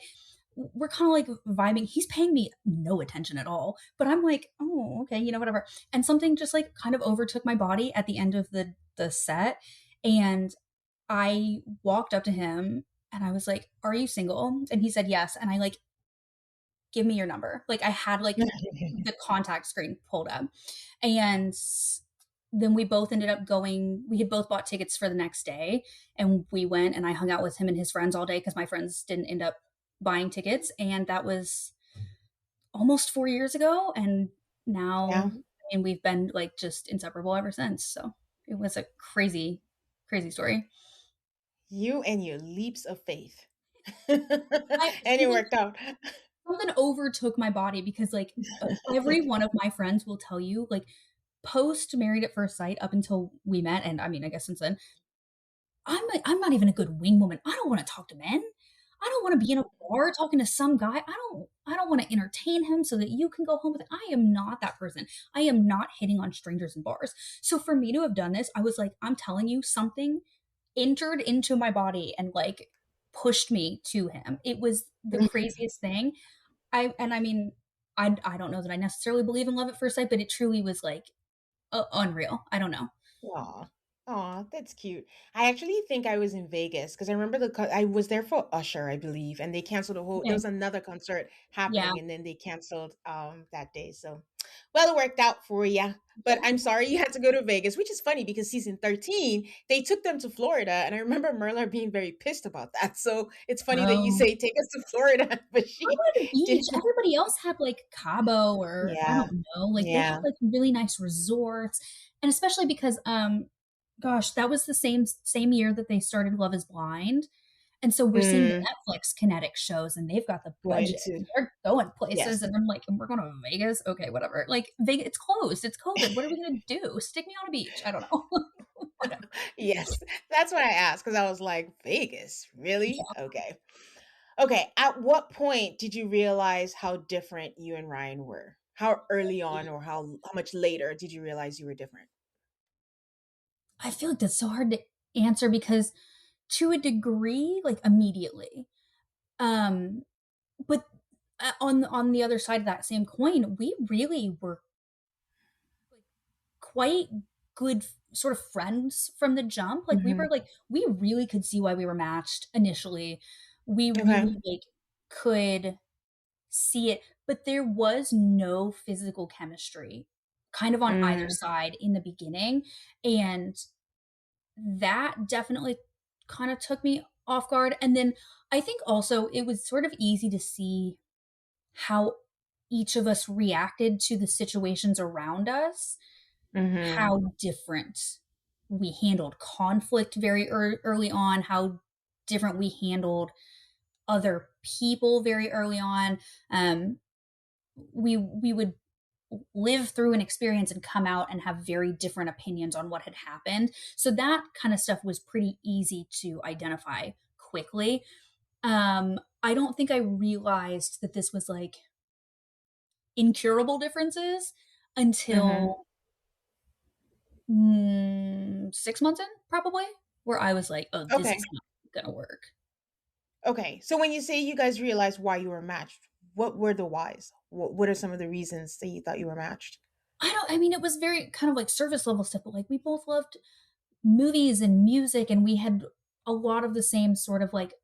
we're kind of like vibing. He's paying me no attention at all. But I'm like, oh, okay, whatever. And something just like kind of overtook my body at the end of the set. And I walked up to him and I was like, "Are you single?" And he said, "Yes." And I like, "Give me your number." Like I had like the contact screen pulled up. And then we both ended up going, we had both bought tickets for the next day and we went and I hung out with him and his friends all day because my friends didn't end up buying tickets. And that was almost 4 years ago. And Yeah. now, and we've been like just inseparable ever since. So it was a crazy, crazy story. You and your leaps of faith. I And it worked out. something overtook my body because like every one of my friends will tell you like post Married at First Sight up until we met, and I mean, I guess since then, I'm not even a good wing woman. I don't wanna talk to men. I don't wanna be in a bar talking to some guy. I don't wanna entertain him so that you can go home with it. I am not that person. I am not hitting on strangers in bars. So for me to have done this, I was like, I'm telling you, something entered into my body and, like, pushed me to him. It was the craziest thing. I mean, I don't know that I necessarily believe in love at first sight, but it truly was, like, unreal. I don't know. Aw. Aw, that's cute. I actually think I was in Vegas because I remember I was there for Usher, I believe, and they canceled a whole there Okay. was another concert Yeah. happening and then they canceled that day. So, well, it worked out for you. But Yeah. I'm sorry you had to go to Vegas, which is funny because season 13, they took them to Florida, and I remember Merla being very pissed about that. So, it's funny that you Oh. say take us to Florida, but I she wanted a beach. didn't. Everybody else had, like, Cabo or I Yeah. don't know, like, they had, Yeah. like, really nice resorts, and especially because, gosh, that was the same year that they started Love Is Blind, and so we're seeing the Mm, Netflix Kinetic shows, and they've got the going budget, to and they're going places, yes. and I'm like, "And we're going to Vegas? Okay, whatever." Like, Vegas, it's closed, it's COVID, what are we gonna do? Stick me on a beach? I don't know. Whatever. Yes, that's what I asked because I was like, "Vegas? Really? Okay." Okay, at what point did you realize how different you and Ryan were? How early on or how much later did you realize you were different? I feel like that's so hard to answer because to a degree, like, immediately. Um, but, on the other side of that same coin, we really were, like, quite good sort of friends from the jump. Like, we were, Mhm. like we really could see why we were matched initially. We Okay. really, like, could see it, but there was no physical chemistry kind of on either Mm, side in the beginning, and that definitely kinda took me off guard, and then I think also it was sort of easy to see how each of us reacted to the situations around us, mhm, how different we handled conflict very early on, how different we handled other people very early on. We would live through an experience and come out and have very different opinions on what had happened. So that kind of stuff was pretty easy to identify quickly. I don't think I realized that this was like incurable differences mhm. until 6 months in, probably, where I was like, "Oh, this Okay, is not gonna work." okay. So when you say you guys realized why you were matched, what were the whys? What are some of the reasons that you thought you were matched? I mean, it was very kind of like surface level stuff, but like we both loved movies and music, and we had a lot of the same sort of like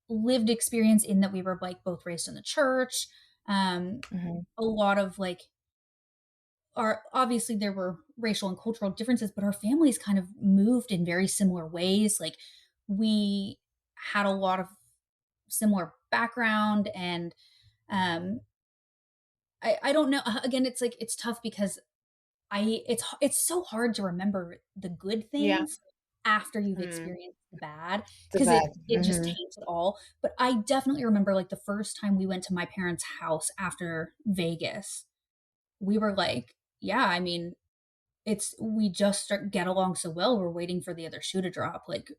lived experience in that we were like both raised in the church. Um, Mhm. a lot of like our obviously there were racial and cultural differences, but our families kind of moved in very similar ways. Like we had a lot of similar background and um I don't know again it's like it's tough because it's so hard to remember the good Yeah. things after you've Mm, experienced the bad the because bad. it just Mhm. taints it all. But I definitely remember like the first time we went to my parents' house after Vegas, we were like, yeah, I mean, it's we just get along so well. We're waiting for the other shoe to drop. Like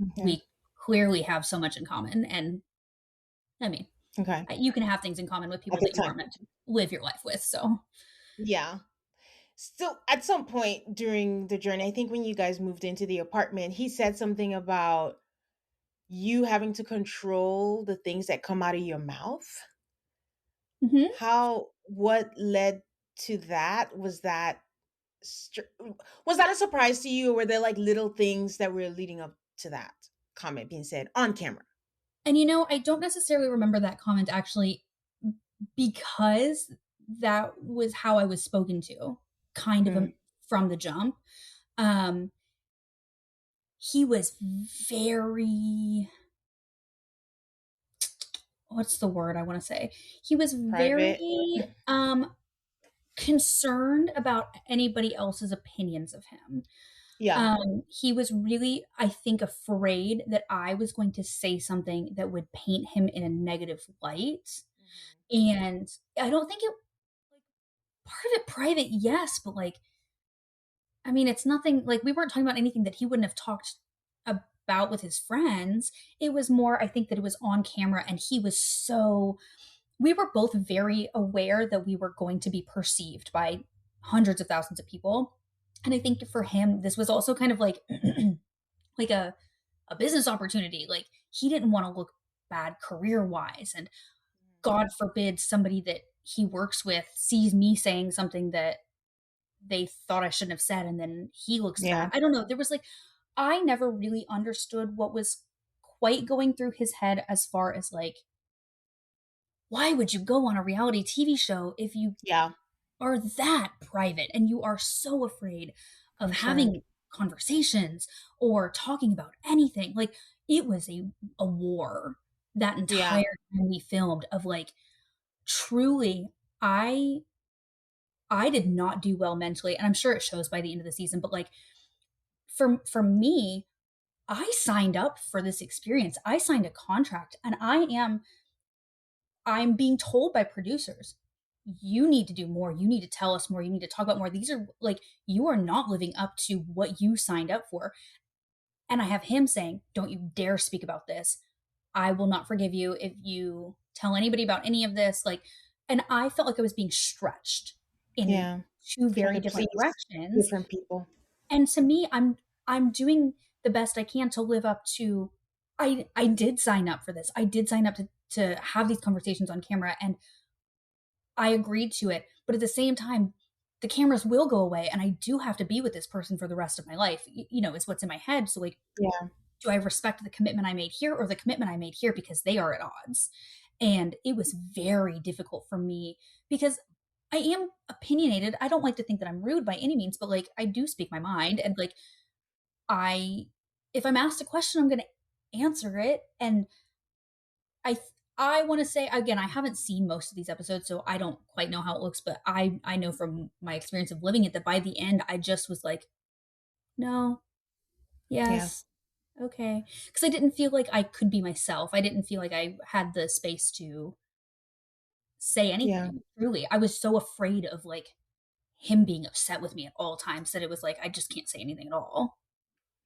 Okay. we clearly have so much in common. And I mean, Okay. you can have things in common with At people the that you time. aren't meant to live your life with. So, Yeah. So at some point during the journey, I think when you guys moved into the apartment, he said something about you having to control the things that come out of your mouth. mhm. What led to that? Str- was that a surprise to you, or were there like little things that were leading up to that comment being said on camera? And I don't necessarily remember that comment actually because that was how I was spoken to kind of Mm, from the jump. Um, he was very, what's the word I want to say? He was private. very concerned about anybody else's opinions of him. Yeah. He was really, I think, afraid that I was going to say something that would paint him in a negative light. And I don't think it, like, part of it private, yes, but like, I mean, it's nothing like we weren't talking about anything that he wouldn't have talked about with his friends. It was more, I think, that it was on camera and he was so, we were both very aware that we were going to be perceived by hundreds of thousands of people. And I think for him, this was also kind of like, like a business opportunity. Like he didn't want to look bad career wise. And God forbid somebody that he works with sees me saying something that they thought I shouldn't have said and then he looks Yeah. bad. I don't know. There was like, I never really understood what was quite going through his head as far as like, why would you go on a reality TV show if you Yeah. are that private and you are so afraid of For sure. having conversations or talking about anything? Like it was a war that Yeah. entire time we filmed of like truly I I did not do well mentally and I'm sure it shows by the end of the season, but like for me, I signed up for this experience. I signed a contract and I'm being told by producers, you need to do more. You need to tell us more. You need to talk about more. These are like, you are not living up to what you signed up for. And I have him saying, don't you dare speak about this. I will not forgive you if you tell anybody about any of this. Like, and I felt like I was being stretched in Yeah. two Trying very to different please directions. different people. And to me, I'm doing the best I can to live up to I did sign up for this. I did sign up to have these conversations on camera and I agreed to it. But at the same time, the cameras will go away and I do have to be with this person for the rest of my life. Is what's in my head. So like, Yeah. do I respect the commitment I made here or the commitment I made here because they are at odds? And it was very difficult for me because I am opinionated. I don't like to think that I'm rude by any means, but like I do speak my mind and like I if I'm asked a question, I'm going to answer it and I I want to say again, I haven't seen most of these episodes, so I don't quite know how it looks, but I know from my experience of living it that by the end I just was like, no, Yeah. yes, okay, because I didn't feel like I could be myself. I didn't feel like I had the space to say Yeah. anything. Truly, I was so afraid of like him being upset with me at all times that it was like I just can't say anything at all.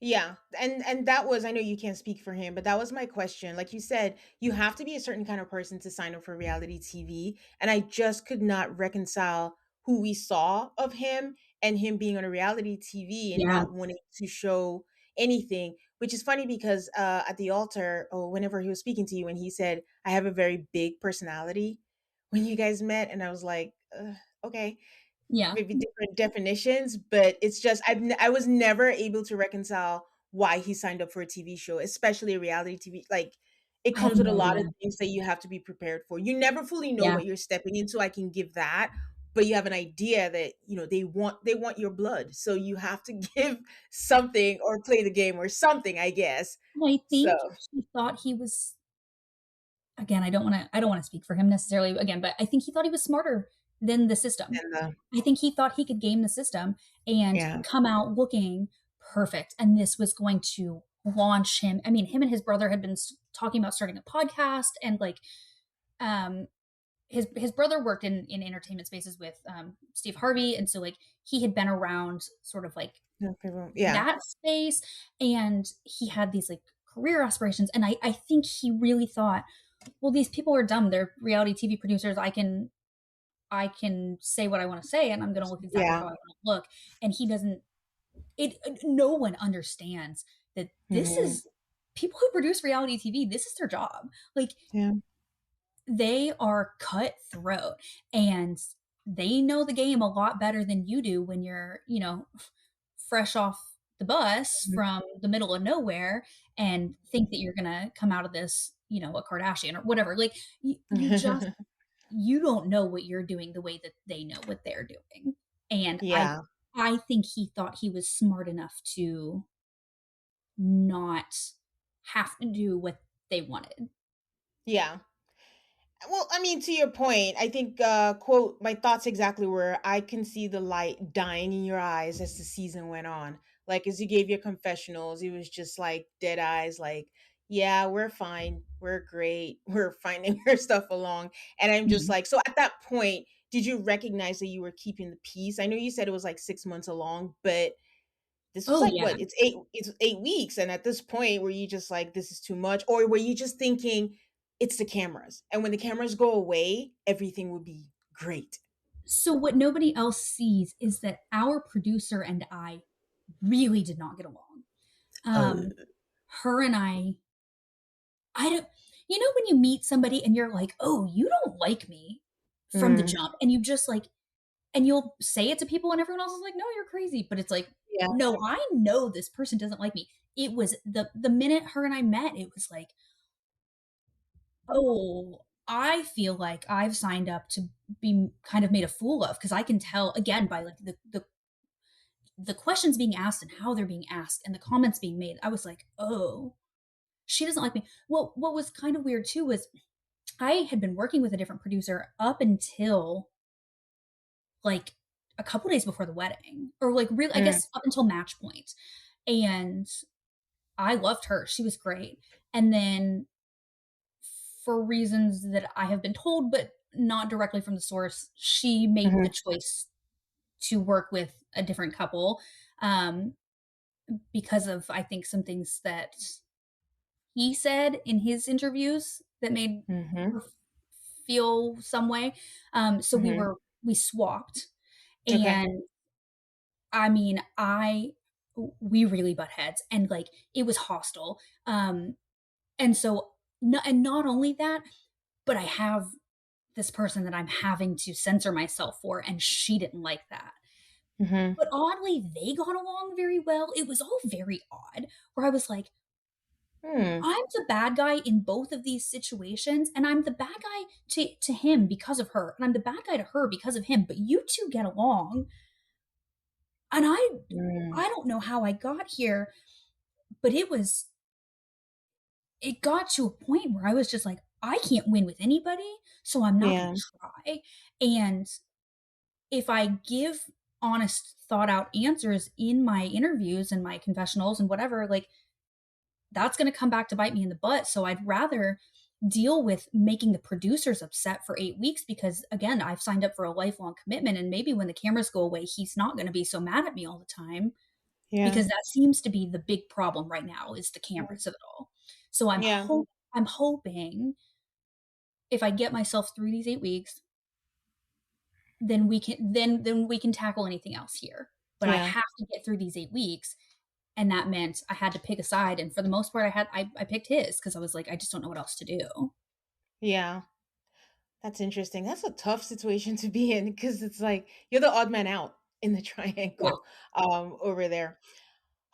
Yeah, and that was, I know you can't speak for him, but that was my question. Like you said, you have to be a certain kind of person to sign up for reality TV, and I just could not reconcile who we saw of him and him being on a reality TV and Yeah, not wanting to show anything, which is funny because at the altar or whenever he was speaking to you and he said, "I have a very big personality," when you guys met, and I was like, okay, yeah, maybe different definitions, but it's just I was never able to reconcile why he signed up for a TV show, especially a reality TV. Like it I have comes with a no lot of idea. things that you have to be prepared for. You never fully know Yeah, what you're stepping into. I can give that, but you have an idea that they want your blood, so you have to give something or play the game or something, I guess. and I So think he thought he was again, I don't want to speak for him necessarily again, but I think he thought he was smarter than the system. and I think he thought he could game the system and yeah, come out looking perfect and this was going to launch him. I mean, him and his brother had been talking about starting a podcast and like um his brother worked in entertainment spaces with Steve Harvey and so like he had been around sort of like yeah, that space and he had these like career aspirations and I think he really thought well these people are dumb they're reality TV producers I can say what I want to say and I'm going to look exactly yeah, how I want to look and he doesn't it no one understands that this mhm, is people who produce reality TV this is their job like yeah, they are cutthroat and they know the game a lot better than you do when you're fresh off the bus Mhm. from the middle of nowhere and think that you're gonna come out of this, a Kardashian or whatever. Like you just you don't know what you're doing the way that they know what they're doing. And Yeah. I think he thought he was smart enough to not have to do what they wanted. Yeah. Well, I mean, to your point, I think, quote, my thoughts exactly were, I can see the light dying in your eyes as the season went on. Like, as you gave your confessionals, it was just like dead eyes, like, yeah, we're fine. We're great. We're finding our stuff along. And I'm just Mhm. like, so at that point, did you recognize that you were keeping the peace? I know you said it was like 6 months along, but this was Oh, like yeah. what? It's 8 weeks. And at this point, were you just like, this is too much? Or were you just thinking it's the cameras? And when the cameras go away, everything will be great. So what nobody else sees is that our producer and I really did not get along. Oh. Her and I don't when you meet somebody and you're like, "Oh, you don't like me," from the Mm, jump, and you just like and you'll say it to people and everyone else is like, "No, you're crazy." But it's like, yeah. "No, I know this person doesn't like me." It was the minute her and I met, it was like, "Oh, I feel like I've signed up to be kind of made a fool of," because I can tell again by like the questions being asked and how they're being asked and the comments being made. I was like, "Oh, she doesn't like me." Well, what was kind of weird too was I had been working with a different producer up until like a couple days before the wedding, or like really, I Mm, guess up until match point. And I loved her. She was great. And then for reasons that I have been told, but not directly from the source, she made the mhm, choice to work with a different couple um, because of, I think, some things that he said in his interviews that made mhm, her feel some way. So mhm. we swapped, Okay. and I mean, I we really butt heads, and like it was hostile. And so, and not only that, but I have this person that I'm having to censor myself for, and she didn't like that. Mhm. But oddly, they got along very well. It was all very odd, where I was like, Hmm. I'm the bad guy in both of these situations, and I'm the bad guy to him because of her, and I'm the bad guy to her because of him. But you two get along, and Mm. I don't know how I got here, but it got to a point where I was just like, I can't win with anybody, so I'm not going Yeah. to try. And if I give honest, thought out answers in my interviews and my confessionals and whatever, like that's going to come back to bite me in the butt. So I'd rather deal with making the producers upset for 8 weeks because, again, I've signed up for a lifelong commitment. And maybe when the cameras go away, he's not going to be so mad at me all the time Yeah. because that seems to be the big problem right now is the cameras of it all. So Yeah. I'm hoping if I get myself through these 8 weeks, then we can tackle anything else here. But I Yeah. have to get through these 8 weeks. And that meant I had to pick a side. And for the most part, I picked his because I was like, I just don't know what else to do. Yeah. That's interesting. That's a tough situation to be in because it's like you're the odd man out in the Yeah. triangle over there.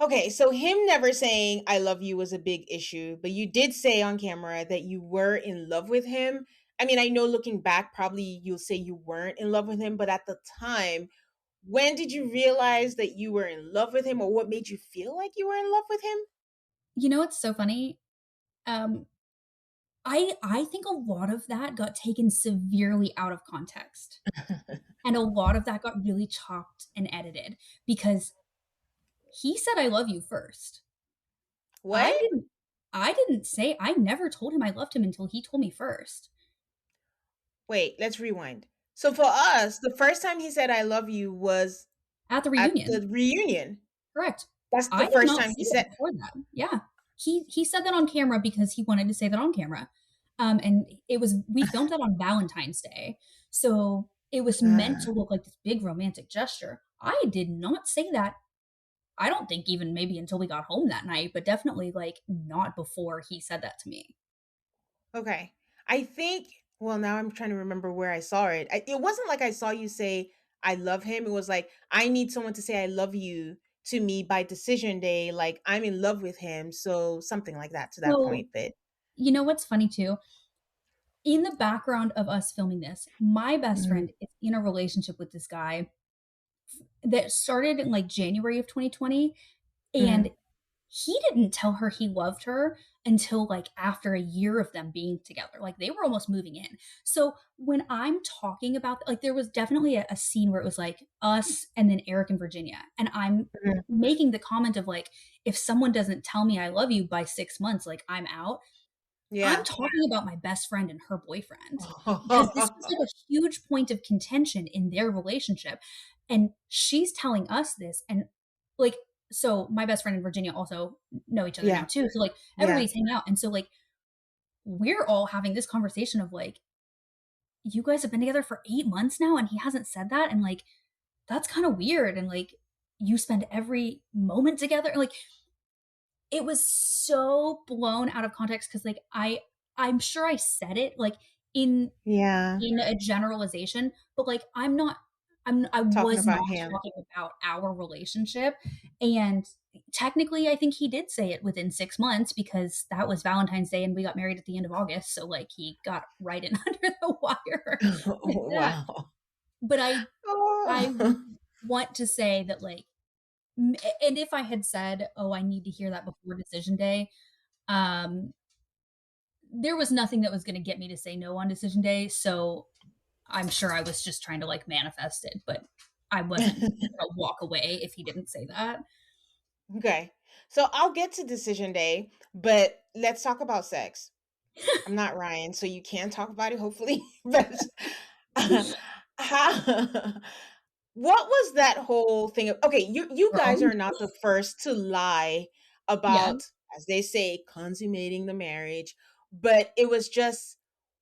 Okay, so him never saying I love you was a big issue, but you did say on camera that you were in love with him. I mean, I know looking back, probably you'll say you weren't in love with him, but at the time, when did you realize that you were in love with him or what made you feel like you were in love with him? You know what's so funny? Um, I think a lot of that got taken severely out of context. And a lot of that got really chopped and edited because he said I love you first. I What? didn't I didn't say I never told him I loved him until he told me first. Wait, let's rewind. So for us, the first time he said I love you was At the at reunion. the reunion. Correct. That's I the did first not time see he it said. before that. Yeah. He said that on camera because he wanted to say that on camera. And it was we filmed that on Valentine's Day. So it was meant to look like this big romantic gesture. I did not say that. I don't think even maybe until we got home that night, but definitely like not before he said that to me. Okay. I think, well, now I'm trying to remember where I saw it. It wasn't like I saw you say, I love him. It was like, I need someone to say, I love you to me by decision day, like I'm in love with him. So something like that to that So, point. But you know what's funny too? In the background of us filming this, my best Mhm. friend is in a relationship with this guy that started in like January of 2020. And Mhm. he didn't tell her he loved her until like after a year of them being together. Like they were almost moving in. So when I'm talking about, like, there was definitely a scene where it was like us and then Eric and Virginia. And I'm Mhm. making the comment of like, if someone doesn't tell me I love you by 6 months, like I'm out. I'm Yeah. talking about my best friend and her boyfriend because this was like a huge point of contention in their relationship. And she's telling us this. And like, so my best friend and Virginia also know each other now Yeah. too. So like Yeah. everybody's hanging out. And so like we're all having this conversation of like, you guys have been together for 8 months now and he hasn't said that. And like, that's kind of weird. And like, you spend every moment together. Like, it was so blown out of context because like I'm sure I said it like in Yeah. in a generalization, but like I Talking was not about him. talking about our relationship. And technically I think he did say it within 6 months because that was Valentine's Day and we got married at the end of August. So like he got right in under the wire with Oh, that. wow. But I Oh. want to say that like and if I had said, "Oh, I need to hear that before decision day," um, there was nothing that was going to get me to say no on decision day. So I'm sure I was just trying to like manifest it, but I wasn't going to walk away if he didn't say that. Okay. So I'll get to decision day, but let's talk about sex. I'm not Ryan, so you can talk about it, hopefully. But how, what was that whole thing of, okay, you guys Wrong. are not the first to lie Yeah. about, as they say, consummating the marriage, but it was just,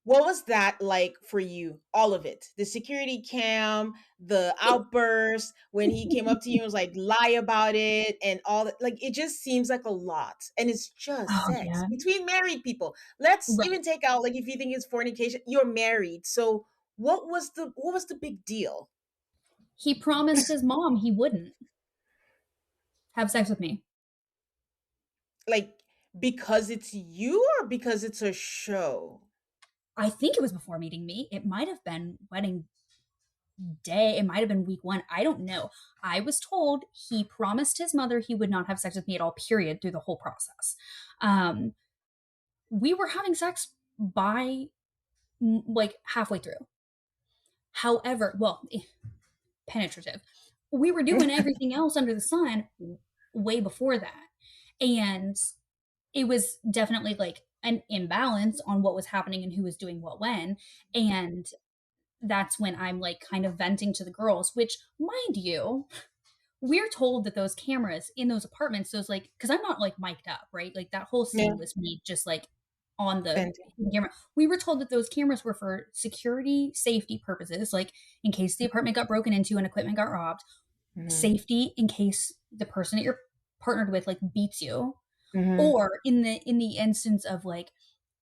what was that like for you? All of it. The security cam, the outburst when he came up to you and was like, lie about it, and all that. Like, it just seems like a lot. And it's just Oh sex yeah. between married people. Let's Right. even take out, like, if you think it's fornication, you're married. So what was the big deal? He promised his mom he wouldn't have sex with me. Like, because it's you or because it's a show? I think it was before meeting me. It might have been wedding day. It might have been week one. I don't know. I was told he promised his mother he would not have sex with me at all, period, through the whole process. Um, we were having sex by like halfway through. However, well, penetrative. We were doing everything else under the sun way before that. And it was definitely like an imbalance on what was happening and who was doing what when. And that's when I'm like kind of venting to the girls, which, mind you, we're told that those cameras in those apartments, those like, because I'm not like mic'd up, right? Like that whole Yeah, scene was me just like on the venting. camera. We were told that those cameras were for security, safety purposes, like in case the apartment got broken into and equipment got robbed, Mhm, safety in case the person that you're partnered with like beats you, mhm. or in the instance of like,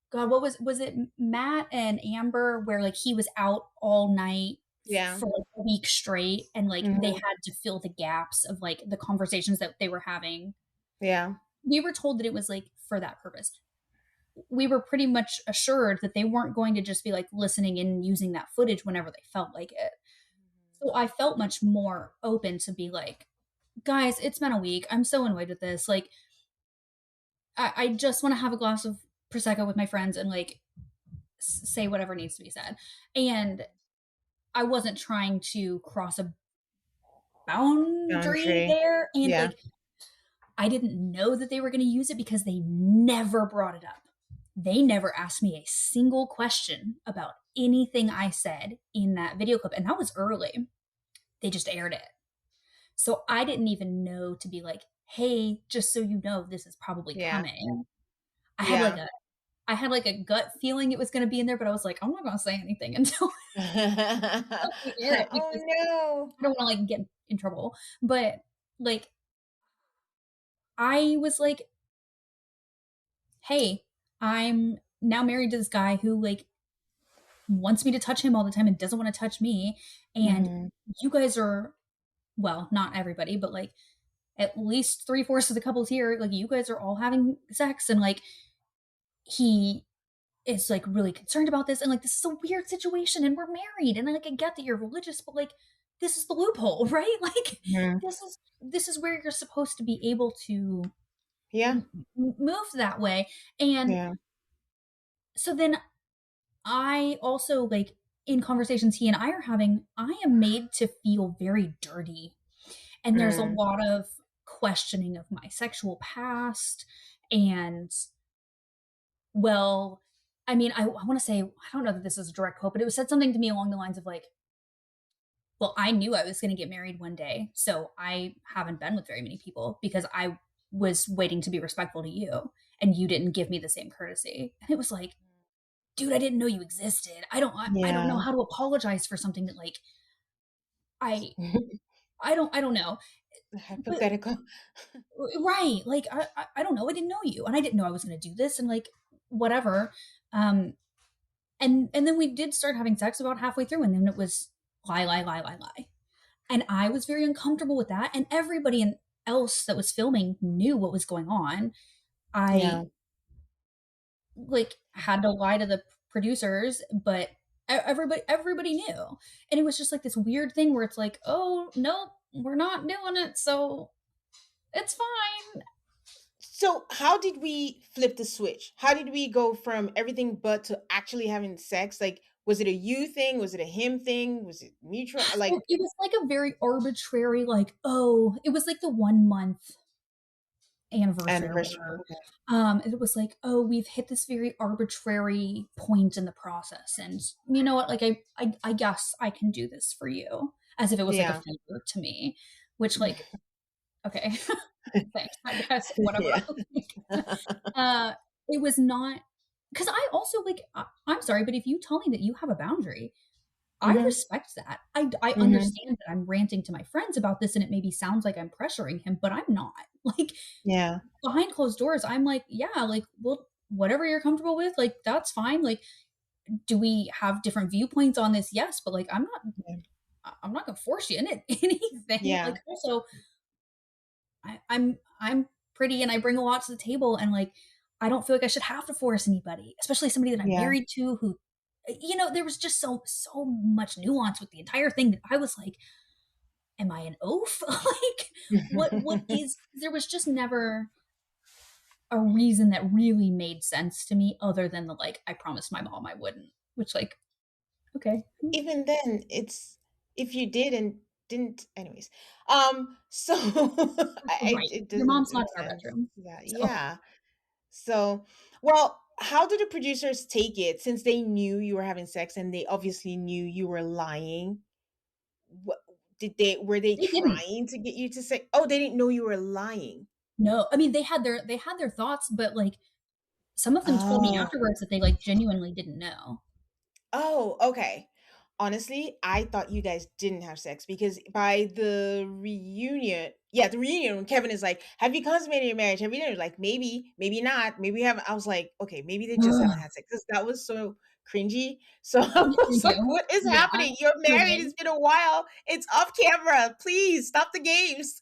God, what was it Matt and Amber where like he was out all night Yeah. for like a week straight and like they Mhm. had to fill the gaps of like the conversations that they were having. Yeah. We were told that it was like for that purpose. We were pretty much assured that they weren't going to just be like listening and using that footage whenever they felt like it. So I felt much more open to be like, guys, it's been a week. I'm so annoyed with this. Like, I just want to have a glass of prosecco with my friends and like say whatever needs to be said. And I wasn't trying to cross a boundary Boundary. there. And Yeah. like, I didn't know that they were going to use it because they never brought it up. They never asked me a single question about anything I said in that video clip. And that was early. They just aired it. So I didn't even know to be like, hey, just so you know, this is probably Yeah. coming. I had like Yeah. a I had like a gut feeling it was going to be in there, but I was like, I'm not going to say anything until we air it Oh, because no. I don't want to like get in trouble. But like I was like, hey, I'm now married to this guy who like wants me to touch him all the time and doesn't want to touch me. And Mhm. you guys are, well, not everybody, but like at least 3/4 of the couples here, like, you guys are all having sex, and like he is like really concerned about this, and like this is a weird situation, and we're married, and like I get that you're religious, but like this is the loophole, right? Like Mhm. this is where you're supposed to be able to Yeah. move that way. And Yeah. so then I also like in conversations he and I are having, I am made to feel very dirty. And there's a Mm. lot of questioning of my sexual past. And well, I mean, I want to say, I don't know that this is a direct quote, but it was said something to me along the lines of like, well, I knew I was going to get married one day. So I haven't been with very many people because I was waiting to be respectful to you and you didn't give me the same courtesy. And it was like, dude, I didn't know you existed. I don't know Yeah. how to apologize for something that like I I don't know. But Hypothetical. right, like I don't know. I didn't know you, and I didn't know I was going to do this, and like whatever. Um, and then we did start having sex about halfway through, and then it was lie, lie, lie, lie, lie, and I was very uncomfortable with that, and everybody else that was filming knew what was going on. I Yeah. like had to lie to the producers, but everybody knew, and it was just like this weird thing where it's like, oh no, we're not doing it, so it's fine. So how did we flip the switch? How did we go from everything but to actually having sex? Like, was it a you thing? Was it a him thing? Was it mutual? Like It was like a very arbitrary, like, oh, it was like the 1 month anniversary or anniversary. whatever. Okay. It was like, oh, we've hit this very arbitrary point in the process, and you know what? Like, I guess I can do this for you, as if it was like a Yeah. favor to me, which, like, okay, thanks, I guess, whatever. Yeah. uh, it was not because I also like. I'm sorry, but if you tell me that you have a boundary, I Hmm. respect that. I Hmm. understand that I'm ranting to my friends about this, and it maybe sounds like I'm pressuring him, but I'm not. Like, Yeah. behind closed doors, I'm like, "Yeah, like, well, whatever you're comfortable with, like, that's fine." Like, do we have different viewpoints on this? Yes, but, like, Yeah. I'm not gonna force you into anything. Yeah. Like, also, I'm pretty and I bring a lot to the table, and, like, I don't feel like I should have to force anybody, especially somebody that I'm Yeah. married to who there was just so much nuance with the entire thing that I was like, "Am I an oaf?" Like, what is there was just never a reason that really made sense to me other than the, like, "I promised my mom I wouldn't," which, like, okay. Even then, it's if you did and didn't, anyways. So Right. it Your doesn't mom's not make in our sense. bedroom. Yeah. So, Yeah. So, well, how did the producers take it since they knew you were having sex and they obviously knew you were lying? What were they they didn't. trying to get you to say, "Oh, they didn't know you were lying." No. I mean, they had their thoughts, but, like, some of them told me Oh. afterwards that they, like, genuinely didn't know. Oh, okay. Honestly, I thought you guys didn't have sex because by the reunion, yeah, the reunion when Kevin is like, "Have you consummated your marriage? Have you done it?" Like, maybe, maybe not, maybe we haven't. I was like, okay, maybe they just haven't Ugh. had sex because that was so cringy. So I was Thank like, you. what is Yeah, happening? You're you're married. right. It's been a while. It's off camera. Please stop the games.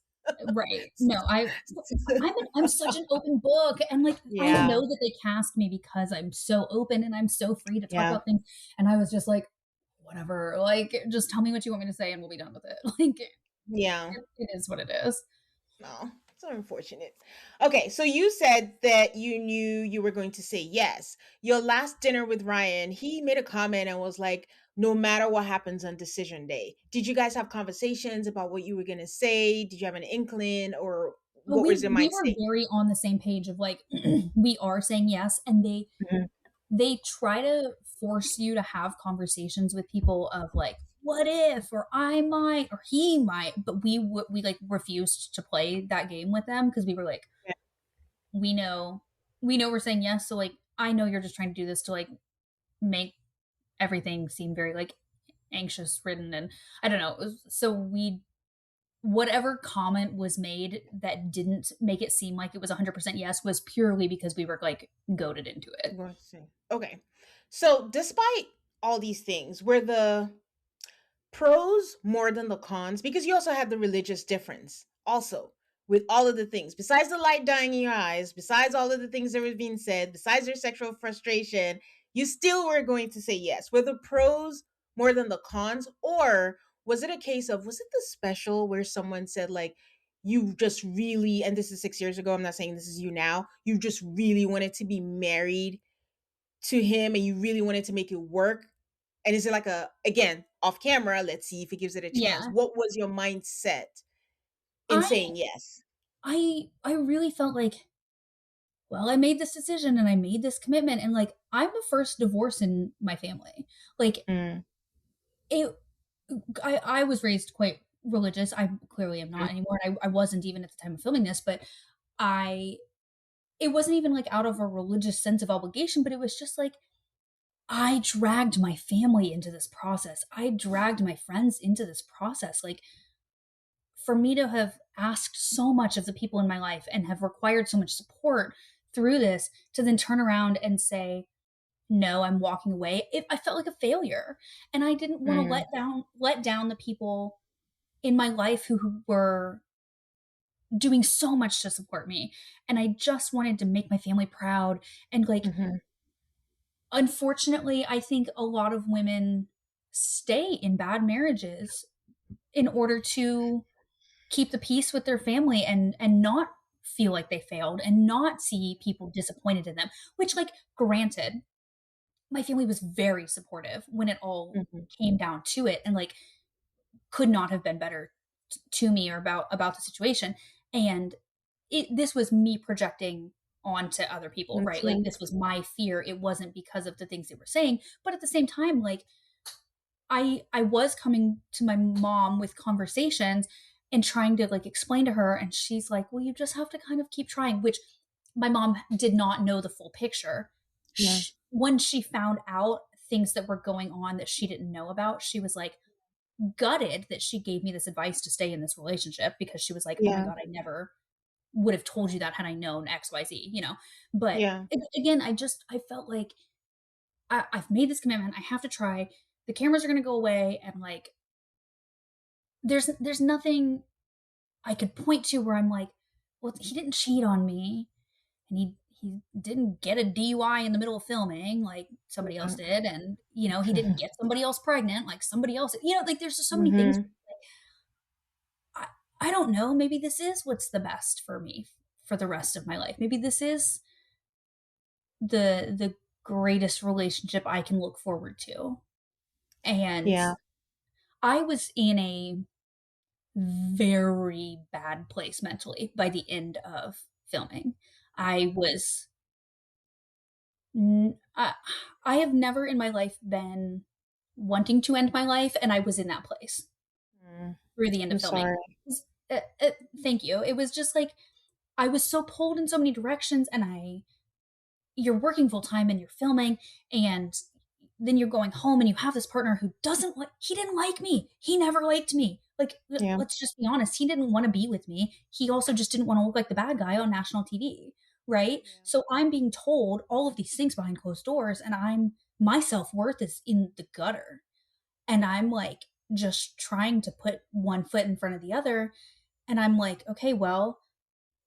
Right. No, I'm such an open book, and, like, I Yeah, know that they cast me because I'm so open and I'm so free to talk yeah, about things, and I was just like, "Whatever, like, just tell me what you want me to say and we'll be done with it." Like, yeah. it is what it is. Oh, so unfortunate. Okay, so you said that you knew you were going to say yes. Your last dinner with Ryan, he made a comment and was like, no matter what happens on decision day. Did you guys have conversations about what you were going to say? Did you have an inkling or But what was your we mind were state? very on the same page of, like, we are saying yes, and Mhm. they try to force you to have conversations with people of like, what if, or I might, or he might, but we like refused to play that game with them because we were like, Yeah. we know we're saying yes, so like I know you're just trying to do this to like make everything seem very like anxious ridden, and I don't know. So we whatever comment was made that didn't make it seem like it was 100% yes was purely because we were like goaded into it. I'm going to say. Okay. So despite all these things, were the pros more than the cons? Because you also had the religious difference. Also, with all of the things, besides the light dying in your eyes, besides all of the things that were being said, besides your sexual frustration, you still were going to say yes? Were the pros more than the cons? Or was it a case of, was it the special where someone said, like, you just really, and this is 6 years ago, I'm not saying this is you now, you just really wanted to be married to him and you really wanted to make it work? And is it like a, again, off camera, let's see if he gives it a chance? Yeah. What was your mindset in I saying yes? I really felt like, well, I made this decision and I made this commitment, and like I'm the first divorce in my family. Like Mm, it I was raised quite religious. I clearly am mm, not anymore. And I wasn't even at the time of filming this, but I it wasn't even like out of a religious sense of obligation, but it was just like I dragged my family into this process. I dragged my friends into this process. Like for me to have asked so much of the people in my life and have required so much support through this to then turn around and say, no, I'm walking away. I felt like a failure. And I didn't want to mm, let down the people in my life who were doing so much to support me. And I just wanted to make my family proud. And like, mhm, unfortunately, I think a lot of women stay in bad marriages in order to keep the peace with their family and not feel like they failed and not see people disappointed in them, which like granted, my family was very supportive when it all mhm, came down to it, and like could not have been better to me or about the situation. And this was me projecting onto other people, right? Like okay. this was my fear. It wasn't because of the things they were saying, but at the same time, like I was coming to my mom with conversations and trying to like explain to her, and she's like, "Well, you just have to kind of keep trying," which my mom did not know the full picture. Yeah, When she found out things that were going on that she didn't know about, she was like gutted that she gave me this advice to stay in this relationship, because she was like, "Oh my yeah, god, I never would have told you that had I known XYZ," But yeah, again, I felt like I've made this commitment. I have to try. The cameras are going to go away, and like, there's nothing I could point to where I'm like, well, he didn't cheat on me, and he didn't get a DUI in the middle of filming like somebody else yeah. did, and he didn't get somebody else pregnant like somebody else. Like there's just so many things. Mhm, I, I don't know. Maybe this is what's the best for me for the rest of my life. Maybe this is the greatest relationship I can look forward to. And yeah, I was in a very bad place mentally by the end of filming. I was n- I, I have never in my life been wanting to end my life, and I was in that place mm, through the end I'm of filming. sorry. Uh, uh, Thank you. It was just like I was so pulled in so many directions, and you're working full time and you're filming, and then you're going home and you have this partner who doesn't like he didn't like me. He never liked me. Like Yeah, let's just be honest, he didn't want to be with me. He also just didn't want to look like the bad guy on national TV, right? yeah, So I'm being told all of these things behind closed doors, and my self-worth is in the gutter. And I'm like just trying to put one foot in front of the other, and I'm like, okay, well,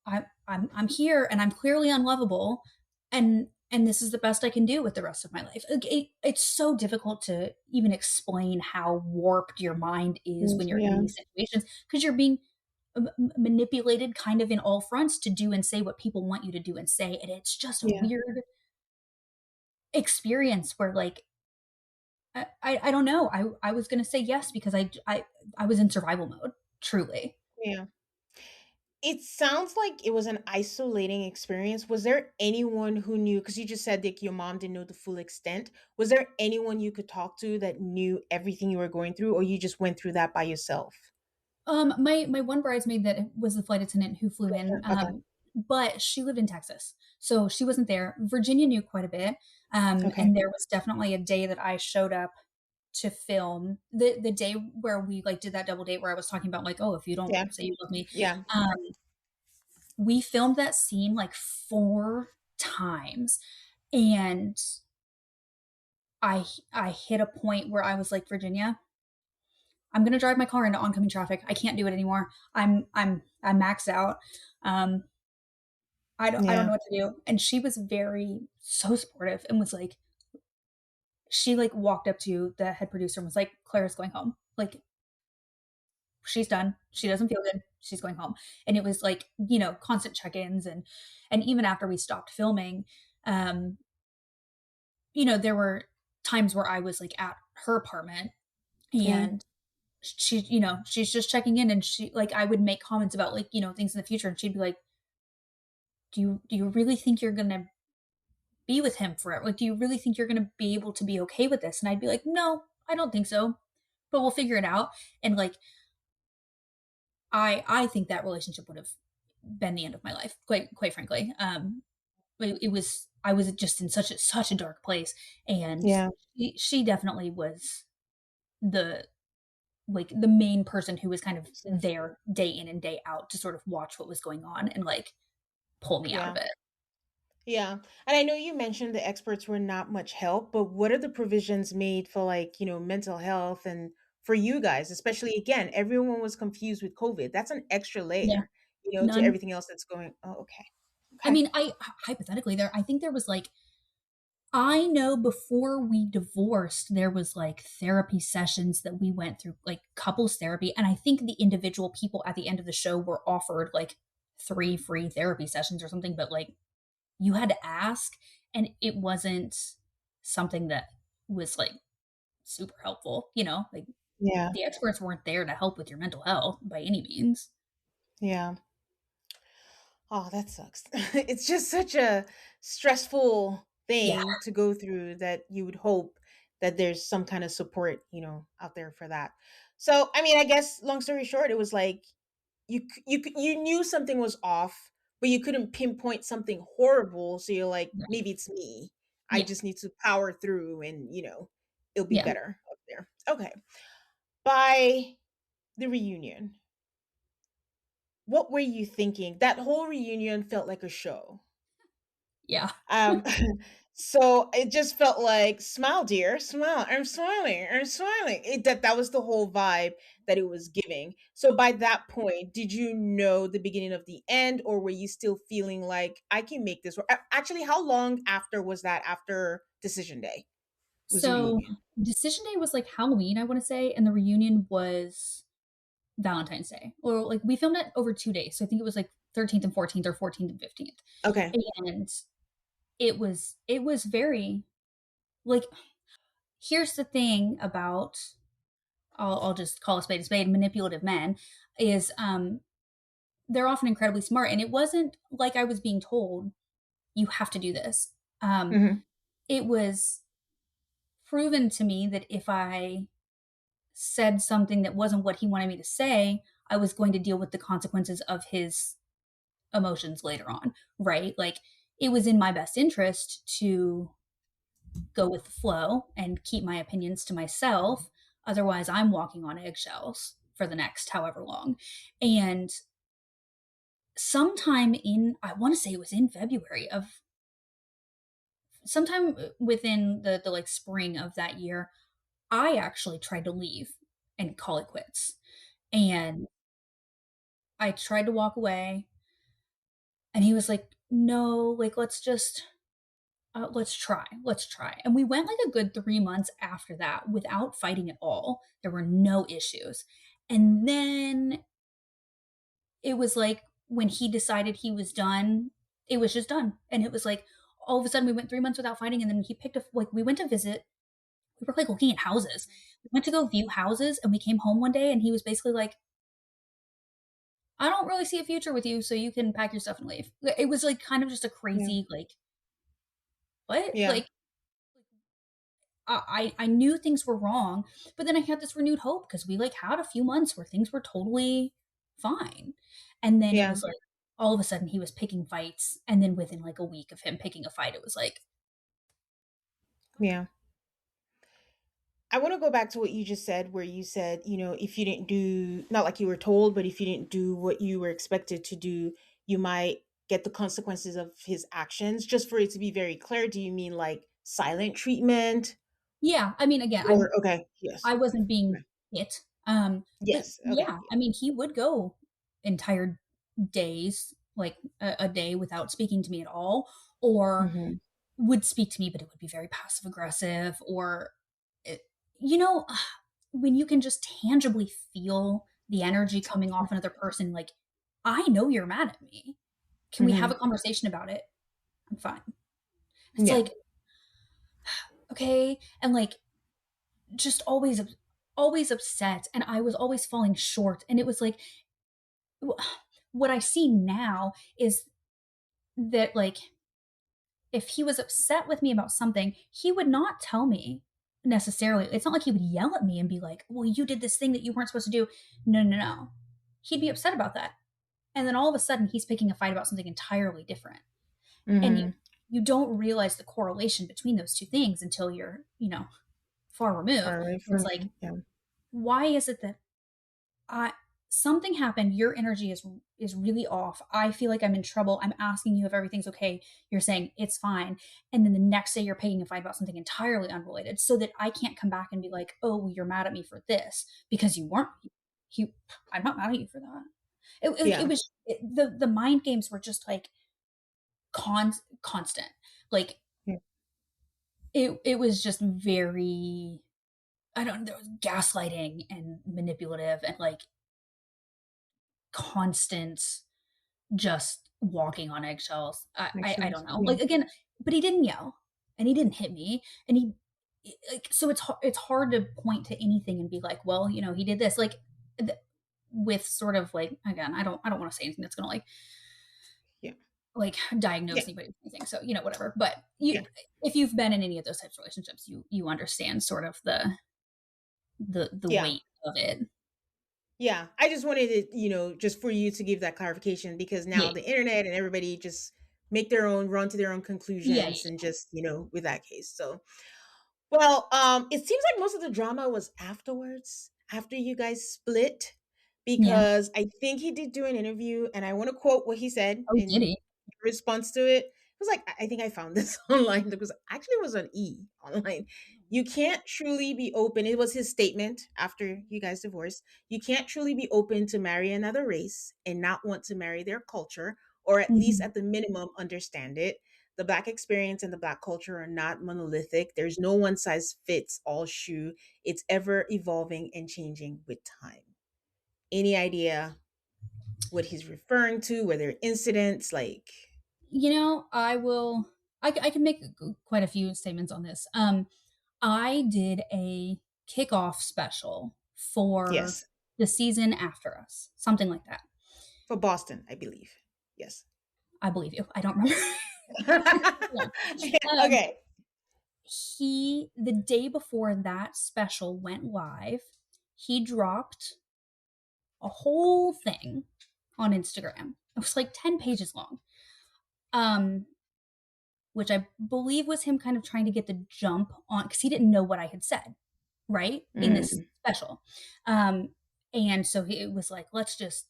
I'm here and I'm clearly unlovable, and this is the best I can do with the rest of my life. Like, it's so difficult to even explain how warped your mind is when you're in yeah, these situations, because you're being manipulated kind of in all fronts to do and say what people want you to do and say, and it's just a yeah, weird experience where like I don't know. I was gonna say yes because I was in survival mode, truly. yeah. It sounds like it was an isolating experience. Was there anyone who knew? Because you just said that your mom didn't know the full extent. Was there anyone you could talk to that knew everything you were going through, or you just went through that by yourself? My one bridesmaid that was the flight attendant who flew in, Okay, but she lived in Texas, so she wasn't there. Virginia knew quite a bit, okay, and there was definitely a day that I showed up to film, the day where we like did that double date where I was talking about like, oh, if you don't yeah, say you love me, yeah, um, we filmed that scene like 4 times, and I hit a point where I was like, Virginia, I'm gonna drive my car into oncoming traffic. I can't do it anymore. I'm maxed out. Um, I don't Yeah. know what to do. And she was so supportive and was like, she like walked up to the head producer and was like, Clara's going home. Like, she's done. She doesn't feel good. She's going home. And it was like, constant check-ins, and even after we stopped filming, um, there were times where I was like at her apartment, Yeah. and she's just checking in, and she like I would make comments about like, things in the future, and she'd be like, do you really think you're gonna be with him forever? Like, do you really think you're gonna be able to be okay with this? And I'd be like, no, I don't think so. But we'll figure it out. And like I think that relationship would have been the end of my life, quite frankly. It was I was just in such a dark place, and Yeah. she definitely was the the main person who was kind of So, there day in and day out to sort of watch what was going on and like pull me out of yeah. it. Yeah. And I know you mentioned the experts were not much help, but what are the provisions made for like, mental health and for you guys, especially again, everyone was confused with COVID. That's an extra Yeah, layer, to none. everything else that's going. Oh, okay. I Okay. mean, I hypothetically I think there was like I know before we divorced, there was like therapy sessions that we went through, like couples therapy. And I think the individual people at the end of the show were offered like 3 free therapy sessions or something, but like you had to ask, and it wasn't something that was like super helpful, like Yeah. the experts weren't there to help with your mental health by any means. Yeah. Oh, that sucks. It's just such a stressful Yeah. thing to go through that you would hope that there's some kind of support, out there for that. So, I mean, I guess long story short, it was like you knew something was off, but you couldn't pinpoint something horrible. So you're like, Right. maybe it's me. I Yeah. just need to power through, and it'll be Yeah. better up there. Okay. By the reunion, what were you thinking? That whole reunion felt like a show. Yeah. Um, so it just felt like, "Smile, dear, smile. I'm smiling. I'm smiling." That was the whole vibe that it was giving. So by that point, did you know the beginning of the end, or were you still feeling like I can make this work? Actually, how long after was that? After decision day was the So reunion? decision day was like Halloween, I want to say, and the reunion was Valentine's Day. Or like we filmed it over 2 days. So I think it was like 13th and 14th or 14th and 15th. Okay. And it was very like here's the thing about I'll just call a spade, manipulative men is they're often incredibly smart. And it wasn't like I was being told, you have to do this. Um, Hmm. it was proven to me that if I said something that wasn't what he wanted me to say, I was going to deal with the consequences of his emotions later on, right? Like it was in my best interest to go with the flow and keep my opinions to myself. Otherwise, I'm walking on eggshells for the next however long. And sometime in, I want to say it was in February of sometime within the like spring of that year, I actually tried to leave and call it quits. And I tried to walk away, and he was like, "No, like let's try." And we went like a good 3 months after that without fighting at all. There were no issues. And then it was like when he decided he was done, it was just done. And it was like all of a sudden we went 3 months without fighting, and then he picked a like we went to visit. We were like looking at houses. We went to go view houses, and we came home one day, and he was basically like, "I don't really see a future with you, so you can pack your stuff and leave." It was like kind of just a Yeah. crazy like what Yeah. like I knew things were wrong, but then I had this renewed hope because we like had a few months where things were totally fine. And then it Yeah. was like all of a sudden he was picking fights. And then within like a week of him picking a fight, it was like, Yeah. I want to go back to what you just said, where you said, if you didn't do, not like you were told, but if you didn't do what you were expected to do, you might get the consequences of his actions. Just for it to be very clear, do you mean like silent treatment? yeah, I mean, again, Or, okay, yes. I wasn't being Okay. hit. But Yes. Okay. yeah, I mean, he would go entire days, like a day without speaking to me at all, or Mm-hmm. would speak to me, but it would be very passive aggressive, or, it, you know, when you can just tangibly feel the energy coming off another person, like, I know you're mad at me. Can we have Mm-hmm. a conversation about it? I'm fine. It's Yeah. like, okay. And like, just always upset. And I was always falling short. And it was like, what I see now is that, like, if he was upset with me about something, he would not tell me necessarily. It's not like he would yell at me and be like, well, you did this thing that you weren't supposed to do. No, no, no. He'd be upset about that. And then all of a sudden, he's picking a fight about something entirely different. And Mm-hmm. you don't realize the correlation between those two things until you're, far removed. Far away It's from like, yeah. why is it that I something happened, your energy is really off. I feel like I'm in trouble. I'm asking you if everything's okay. You're saying it's fine. And then the next day you're picking a fight about something entirely unrelated so that I can't come back and be like, "Oh, well, you're mad at me for this because you weren't." He I'm not mad at you for that. It Yeah. was the mind games were just like constant. Like Yeah. it was just very, I don't know, there was gaslighting and manipulative and like constant, just walking on eggshells. Makes I sense. don't know. Yeah. Like, again, but he didn't yell and he didn't hit me, and he, like, so it's hard to point to anything and be like, well, he did this, like, with sort of like, again, I don't want to say anything that's gonna Yeah. like Yeah. diagnose anybody with anything. So, whatever. But you, Yeah. if you've been in any of those types of relationships, you understand sort of the Yeah. weight of it. Yeah, I just wanted to, just for you to give that clarification because now Yeah. the internet and everybody just make their own run to their own Yeah. conclusions and just, with that case. So, well, it seems like most of the drama was afterwards, after you guys split, Yeah. because I think he did do an interview, and I want to quote what he said Oh, did in he? response to it. It was like, I think I found this online. It was actually it was an E online. You can't truly be open. It was his statement after you guys divorced. You can't truly be open to marry another race and not want to marry their culture, or at least Mhm. at the minimum understand it. The Black experience and the Black culture are not monolithic. There's no one size fits all shoe. It's ever evolving and changing with time. Any idea what he's referring to? Were there incidents like? I will. I can make quite a few statements on this. I did a kickoff special for Yes, the season after us, something like that. for Boston, I believe. Yes. I believe you. I don't remember. Yeah. Um, Okay. the day before that special went live, he dropped a whole thing on Instagram. It was like 10 pages long. Um, which I believe was him kind of trying to get the jump on because he didn't know what I had said, right? In this Mm, special. Um, and so it was like, let's just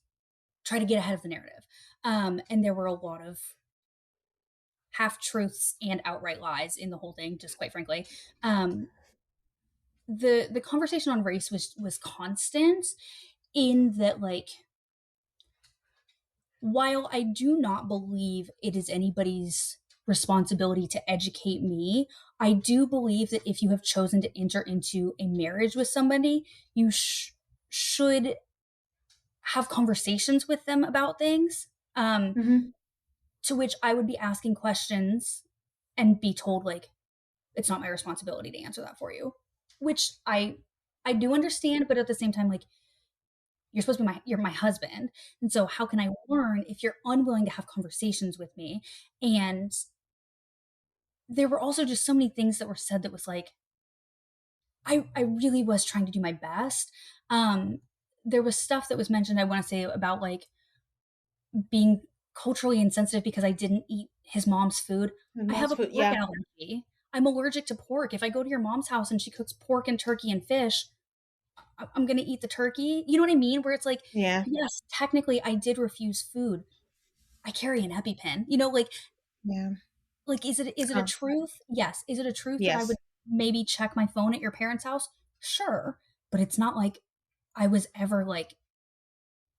try to get ahead of the narrative. And there were a lot of half truths and outright lies in the whole thing, just quite frankly. Um, the conversation on race was constant in that, like, while I do not believe it is anybody's responsibility to educate me, I do believe that if you have chosen to enter into a marriage with somebody, you should have conversations with them about things. mhm. To which I would be asking questions and be told, like, it's not my responsibility to answer that for you, which I do understand, but at the same time, like, you're supposed to be you're my husband. And so how can I learn if you're unwilling to have conversations with me? And there were also just so many things that were said that was like, I really was trying to do my best. There was stuff that was mentioned, I want to say, about like being culturally insensitive because I didn't eat his mom's food. And I have mom's a food, pork yeah, allergy. I'm allergic to pork. If I go to your mom's house and she cooks pork and turkey and fish, I'm going to eat the turkey. You know what I mean? Where it's like, yeah, yes, technically I did refuse food. I carry an EpiPen. yeah. Is it a Huh. truth? Yes. Is it a truth that I would Yes. maybe check my phone at your parents' house? Sure. But it's not like I was ever like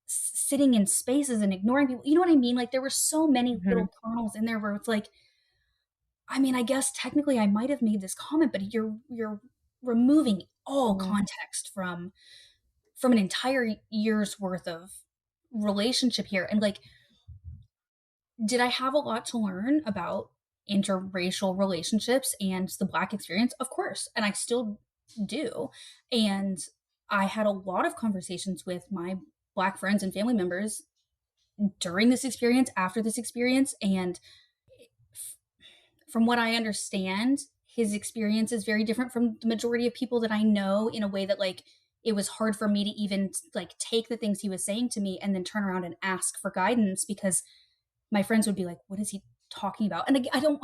sitting in spaces and ignoring people. You know what I mean? Like there were so many Mhm. little kernels in there where it's like, I mean, I guess technically I might have made this comment, but you're removing all Mhm. context from an entire year's worth of relationship here. And like, did I have a lot to learn about interracial relationships and the Black experience? Of course. And I still do. And I had a lot of conversations with my Black friends and family members during this experience, after this experience. And from what I understand, his experience is very different from the majority of people that I know, in a way that like it was hard for me to even like take the things he was saying to me and then turn around and ask for guidance, because my friends would be like, what is he talking about? And I don't,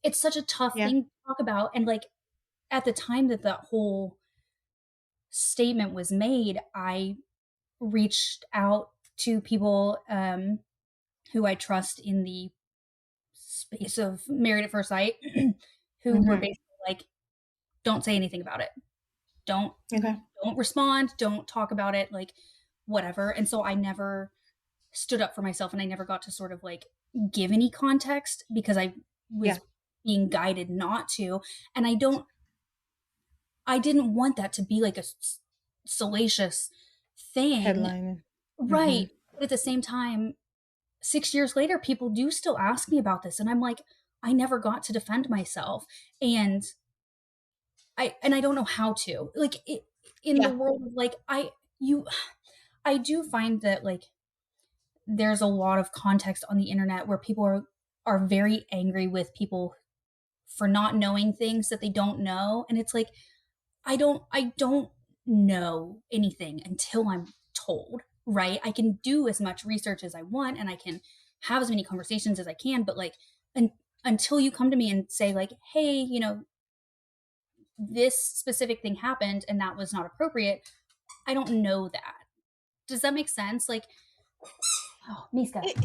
it's such a tough Yeah. thing to talk about. And like at the time that that whole statement was made, I reached out to people who I trust in the space of Married at First Sight, who were Mhm. basically like, don't say anything about it. Don't Okay. don't respond, don't talk about it, like whatever. And so I never stood up for myself, and I never got to sort of like give any context because I Yeah. was being guided not to. And I didn't want that to be like a salacious thing. Headline. Right. Mhm. But at the same time, 6 years later, people do still ask me about this. And I'm like, I never got to defend myself. And I don't know how to. Like in the Yeah. world of like you I do find that like there's a lot of context on the internet where people are very angry with people for not knowing things that they don't know. And it's like I don't know anything until I'm told, right? I can do as much research as I want, and I can have as many conversations as I can, but like until you come to me and say like, hey, this specific thing happened and that was not appropriate, I don't know that. Does that make sense? Like, oh, Miska. It,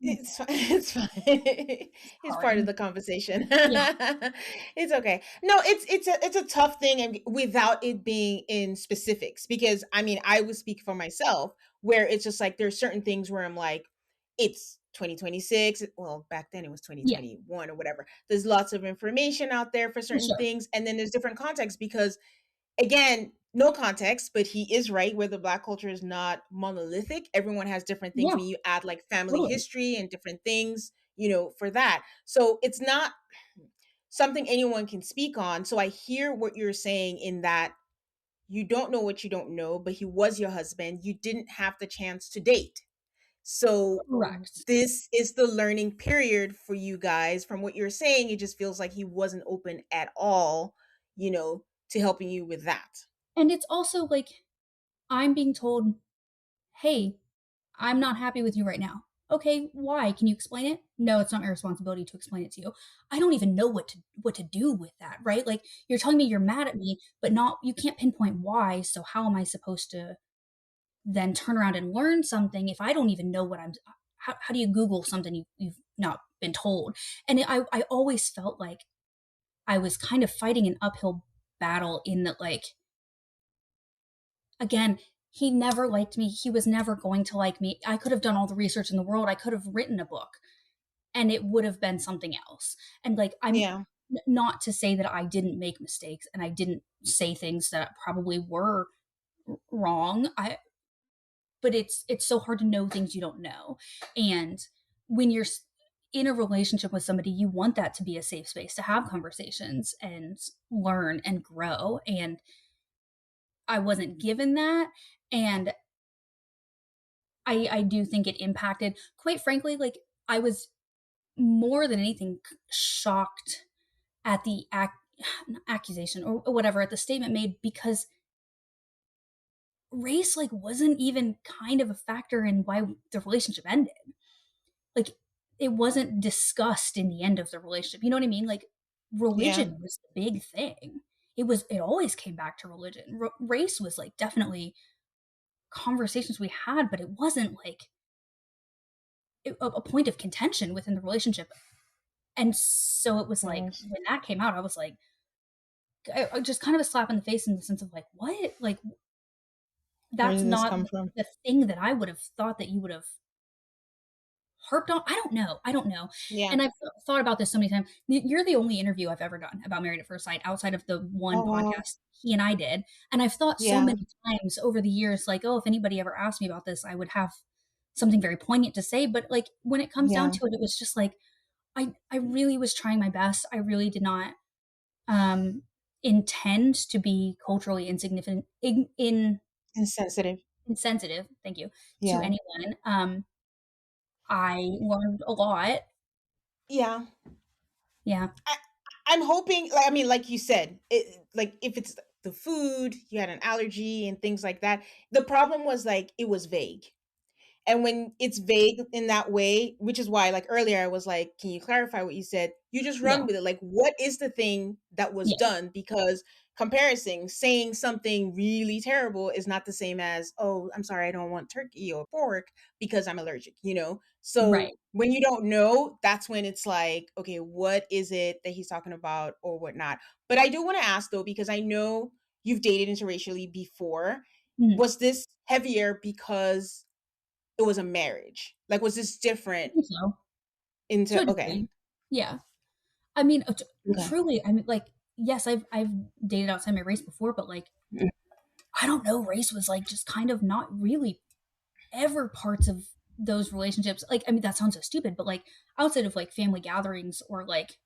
it's fine. It's fine. It's part of Calling. the conversation. Yeah. It's okay. No, it's a tough thing, and without it being in specifics, because I mean, I would speak for myself, where it's just like there's certain things where I'm like, it's 2026. Well, back then it was Yeah. 2021 or whatever. There's lots of information out there for For certain sure. things, and then there's different contexts because again, no context, but he is right where the Black culture is not monolithic. Everyone has different things Yeah. when you add like family Totally. history and different things, for that. So it's not something anyone can speak on. So I hear what you're saying in that you don't know what you don't know, but he was your husband. You didn't have the chance to date. So Correct. this is the learning period for you guys. From what you're saying, it just feels like he wasn't open at all, to helping you with that. And it's also like I'm being told, hey, I'm not happy with you right now. Okay, why? Can you explain it? No, it's not my responsibility to explain it to you. I don't even know what to do with that, right? Like you're telling me you're mad at me, but not you can't pinpoint why. So how am I supposed to then turn around and learn something if I don't even know what I'm how do you Google something you've not been told? And I always felt like I was kind of fighting an uphill battle in that like again, he never liked me. He was never going to like me. I could have done all the research in the world. I could have written a book and it would have been something else. And like, I'm Yeah. not to say that I didn't make mistakes and I didn't say things that probably were wrong. But it's so hard to know things you don't know. And when you're in a relationship with somebody, you want that to be a safe space to have conversations and learn and grow. And I wasn't given that. And I do think it impacted. Quite frankly, like I was more than anything shocked at the accusation or whatever, at the statement made, because race like wasn't even kind of a factor in why the relationship ended. Like it wasn't discussed in the end of the relationship. You know what I mean? Like Yeah. religion was the big thing. It always came back to religion. Race was like definitely conversations we had, but it wasn't like a point of contention within the relationship. And so it was like Nice. when that came out, I was like, just kind of a slap in the face in the sense of like, what? Like, Where that's did this not come from? the thing that I would have thought that you would have harped on. I don't know, Yeah. and I've thought about this so many times. You're the only interview I've ever done about Married at First Sight outside of the one Oh, wow. podcast he and I did, and I've thought so Yeah. many times over the years, like, "Oh, if anybody ever asked me about this, I would have something very poignant to say," but, like, when it comes down Yeah. to it, it was just like, I really was trying my best. I really did not, um, intend to be culturally insignificant Insensitive. insensitive, thank you, to Yeah. anyone. I learned a lot. Yeah. Yeah. I, I'm hoping, like, I mean, like you said, like if it's the food, you had an allergy and things like that. The problem was like it was vague. And when it's vague in that way, which is why, like earlier, I was like, can you clarify what you said? You just Yeah. run with it. Like, what is the thing that was Yeah. done? Because comparison, saying something really terrible is not the same as, oh, I'm sorry, I don't want turkey or pork because I'm allergic, you know? So Right. when you don't know, that's when it's like, okay, what is it that he's talking about or whatnot? But I do want to ask though, because I know you've dated interracially before. Mhm. Was this heavier because it was a marriage? Like, was this different I think so, to a into okay. degree. Yeah. I mean, Okay. truly, I mean, like, yes, I've dated outside my race before, but, like, Mm. I don't know, race was, like, just kind of not really ever parts of those relationships. Like, I mean, that sounds so stupid, but, like, outside of, like, family gatherings or, like,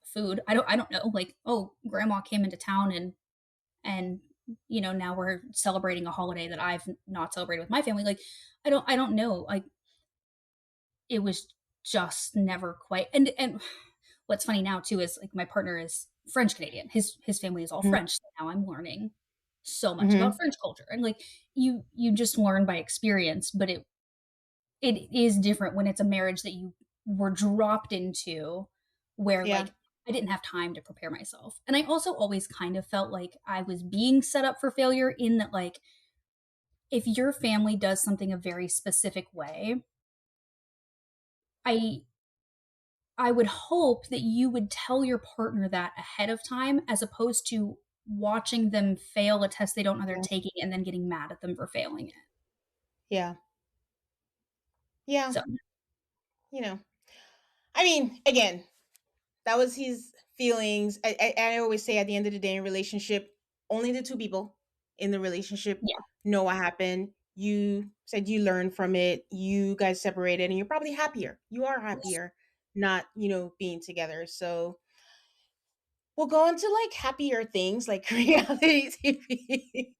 food, I don't know, like, oh, grandma came into town and, now we're celebrating a holiday that I've not celebrated with my family, like, I don't know, like, it was just never quite. And what's funny now too is, like, my partner is French Canadian. His family is all Mhm. French, so now I'm learning so much about Mhm. French culture, and, like, you just learn by experience, but it is different when it's a marriage that you were dropped into where, Yeah. like, I didn't have time to prepare myself. And I also always kind of felt like I was being set up for failure in that, like, if your family does something a very specific way, I I would hope that you would tell your partner that ahead of time as opposed to watching them fail a test they don't know they're Yeah. taking and then getting mad at them for failing it. Yeah. Yeah. So, You know. I mean, again, that was his feelings. I always say at the end of the day in relationship, only the two people in the relationship yeah. know what happened. You said you learned from it. You guys separated and you're probably happier. You are happier not, being together. So we'll go into like happier things like reality TV.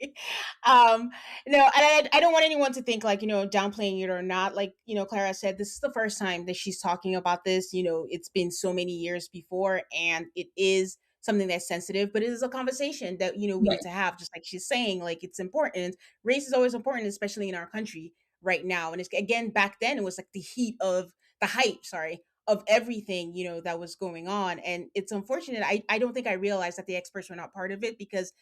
um, no, and I don't want anyone to think like, downplaying it or not. Like, Clara said, this is the first time that she's talking about this. It's been so many years before, and it is something that's sensitive, but it is a conversation that, we need Right. to have, just like she's saying, like it's important. Race is always important, especially in our country right now. And it's again back then it was like the heat of the hype, sorry, of everything that was going on. And it's unfortunate. I don't think I realized that the experts were not part of it, because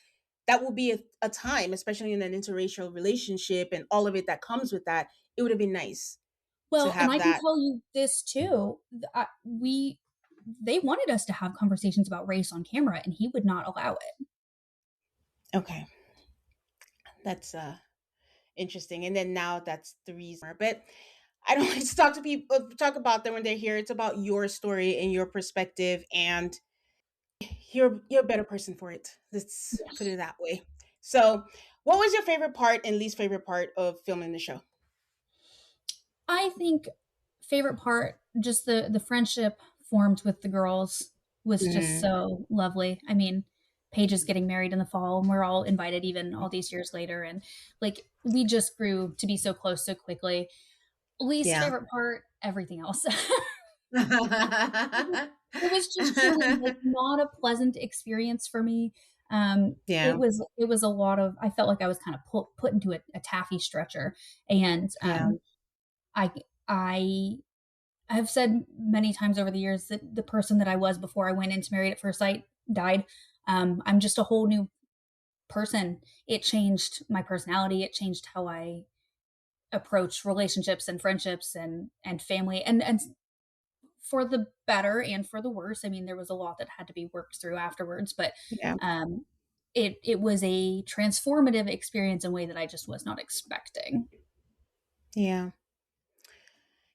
that will be a time, especially in an interracial relationship and all of it that comes with that. It would have been nice to Well, and have I can that. tell you this too. They wanted us to have conversations about race on camera, and he would not allow it. Okay, that's interesting. And then now that's the reason, but I don't like to talk to people, talk about them when they're here. It's about your story and your perspective, and you're a better person for it. Let's put it that way. So, what was your favorite part and least favorite part of filming the show? I think favorite part, just the friendship formed with the girls was just Mhm. so lovely. I mean, Paige is getting married in the fall, and we're all invited even all these years later, and, like, we just grew to be so close so quickly. Least Yeah. favorite part, everything else. It was just truly, like, not a pleasant experience for me. Yeah. It was a lot of, I felt like I was kind of put into a taffy stretcher, and, Yeah. I I have said many times over the years that the person that I was before I went into Married at First Sight died. I'm just a whole new person. It changed my personality. It changed how I approach relationships and friendships and family, and for the better and for the worse. I mean, there was a lot that had to be worked through afterwards, but Yeah. um, it was a transformative experience in a way that I just was not expecting. Yeah.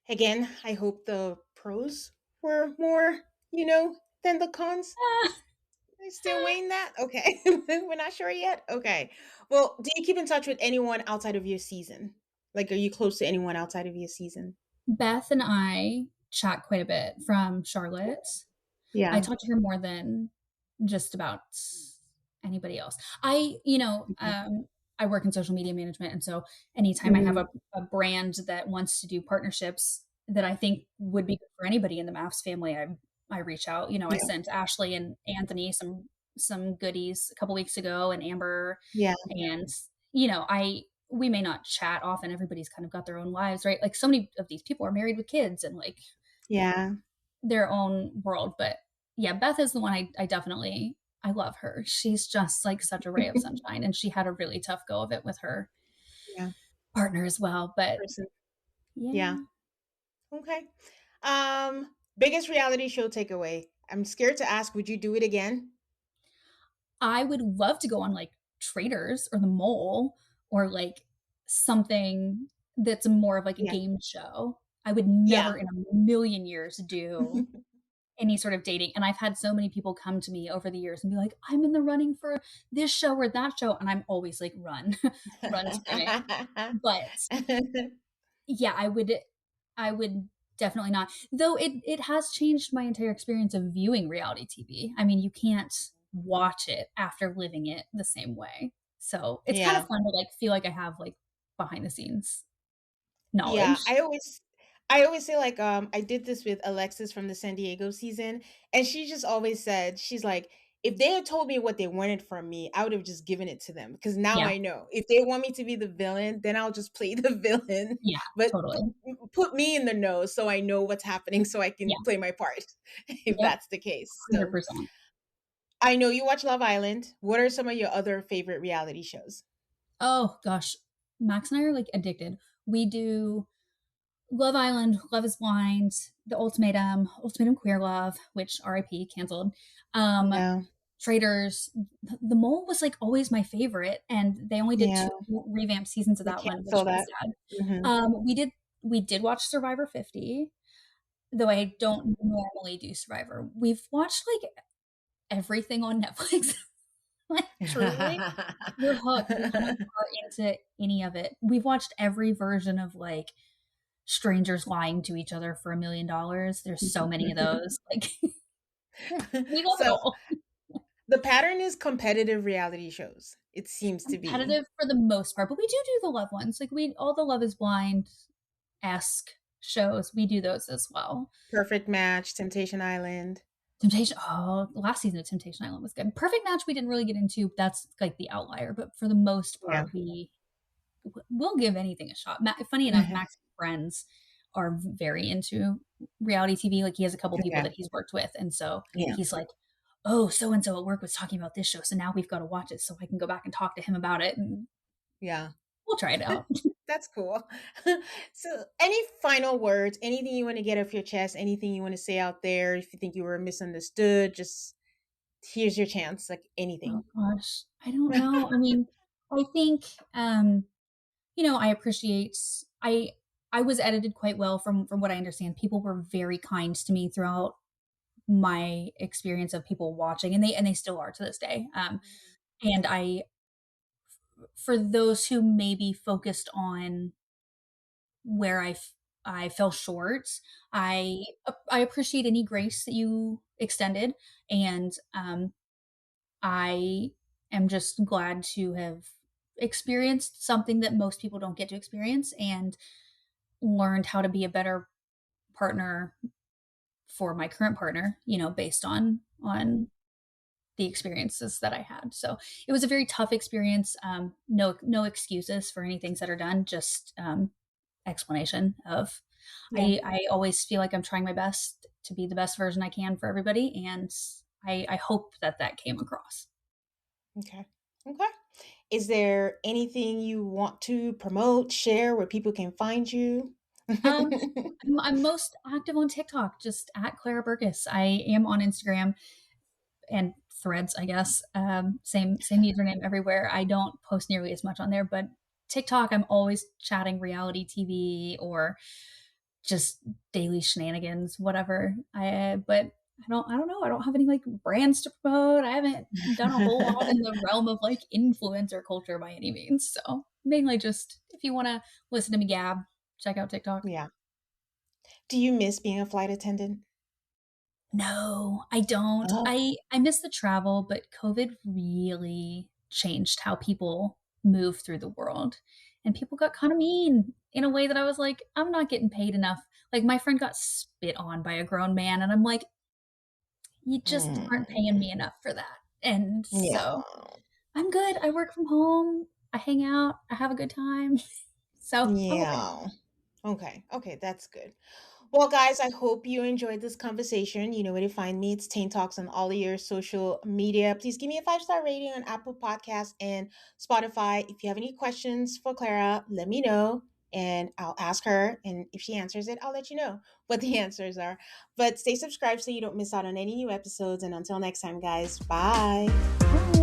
Again, I hope the pros were more, than the cons. I still weighing that? Okay. We're not sure yet? Okay. Well, do you keep in touch with anyone outside of your season? Like, are you close to anyone outside of your season? Beth and I chat quite a bit from Charlotte. I Yeah. talk to her more than just about anybody else. I work in social media management, and so anytime I have Mhm. a brand that wants to do partnerships that I think would be good for anybody in the MAFS family, I reach out. I Yeah. sent Ashley and Anthony some goodies a couple weeks ago, and Amber, Yeah. and I we may not chat often. Everybody's kind of got their own lives, right? Like so many of these people are married with kids and like Yeah. their own world. But yeah, Beth is the one I definitely I love her. She's just like such a ray of sunshine, and she had a really tough go of it with her Yeah. partner as well. But Person. Yeah. yeah, Okay. Biggest reality show takeaway. I'm scared to ask, would you do it again? I would love to go on like Traders or The Mole or like something that's more of like a Yeah. game show. I would Yeah. never in a million years do any sort of dating. And I've had so many people come to me over the years and be like, I'm in the running for this show or that show. And I'm always like, run, run screaming. But yeah, I would definitely not. Though it has changed my entire experience of viewing reality TV. I mean, you can't watch it after living it the same way. So it's kind of Yeah. fun to like feel like I have like behind the scenes Yeah, knowledge. I always say like I did this with Alexis from the San Diego season, and she just always said she's like, if they had told me what they wanted from me, I would have just given it to them because now Yeah, I know. If they want me to be the villain, then I'll just play the villain. yeah, But totally. put me in the know so I know what's happening so I can Yeah, play my part if yep, that's the case. So 100%. I know you watch Love Island. What are some of your other favorite reality shows? Oh gosh, Max and I are like addicted. We do Love Island, Love is Blind, The Ultimatum, Ultimatum Queer Love, which RIP canceled. Um, Yeah, Traders. The Mole was like always my favorite, and they only did yeah, two revamped seasons of they that one, which cancel was that. sad. Hmm. We did watch Survivor 50, though I don't normally do Survivor. We've watched like everything on Netflix. Like truly, we're hooked. We are into any of it. We've watched every version of like strangers lying to each other for $1 million. There's so many of those. Like we love it So all. the pattern is competitive reality shows. It seems to be Competitive for the most part, but we do the love ones. Like we all the Love is Blind esque shows. We do those as well. Perfect Match, Temptation Island. Temptation. Oh, last season of Temptation Island was good. Perfect Match we didn't really get into. That's like the outlier, but for the most Yeah. part, we'll give anything a shot. Funny enough, Max's friends are very into reality TV. Like he has a couple people Okay. that he's worked with, and so Yeah. he's like, "Oh, so and so at work was talking about this show, so now we've got to watch it so I can go back and talk to him about it, and Yeah. we'll try it out." That's cool. So, any final words? Anything you want to get off your chest? Anything you want to say out there? If you think you were misunderstood, just here's your chance. Like Oh anything. gosh, I don't know. I mean, I think I appreciate I I was edited quite well from what I understand. People were very kind to me throughout my experience of people watching, and they still are to this day. And for those who maybe focused on where I fell short, I appreciate any grace that you extended, and I am just glad to have experienced something that most people don't get to experience, and learned how to be a better partner for my current partner, based on the experiences that I had. So it was a very tough experience. No excuses for any things that are done. Just explanation of. Yeah. I always feel like I'm trying my best to be the best version I can for everybody, and I hope that came across. Okay. Okay. Is there anything you want to promote, share where people can find you? Um, I'm most active on TikTok, just at Clara Burgess. I am on Instagram and Threads, I guess. Same username everywhere. I don't post nearly as much on there, but TikTok, I'm always chatting reality TV or just daily shenanigans, whatever. But I don't know. I don't have any like brands to promote. I haven't done a whole lot in the realm of like influencer culture by any means. So mainly just if you want to listen to me gab, check out TikTok. Yeah. Do you miss being a flight attendant? No, I don't. Oh. I miss the travel, but COVID really changed how people move through the world. And people got kind of mean in a way that I was like, I'm not getting paid enough. Like my friend got spit on by a grown man and I'm like, you just aren't paying Mm. me enough for that. And Yeah. so I'm good. I work from home. I hang out. I have a good time. So I'm okay. Yeah. Okay. Okay, that's good. Well, guys, I hope you enjoyed this conversation. You know where to find me. It's Tain Talks on all of your social media. Please give me a 5-star rating on Apple Podcasts and Spotify. If you have any questions for Clara, let me know and I'll ask her. And if she answers it, I'll let you know what the answers are. But stay subscribed so you don't miss out on any new episodes. And until next time, guys, bye. Bye.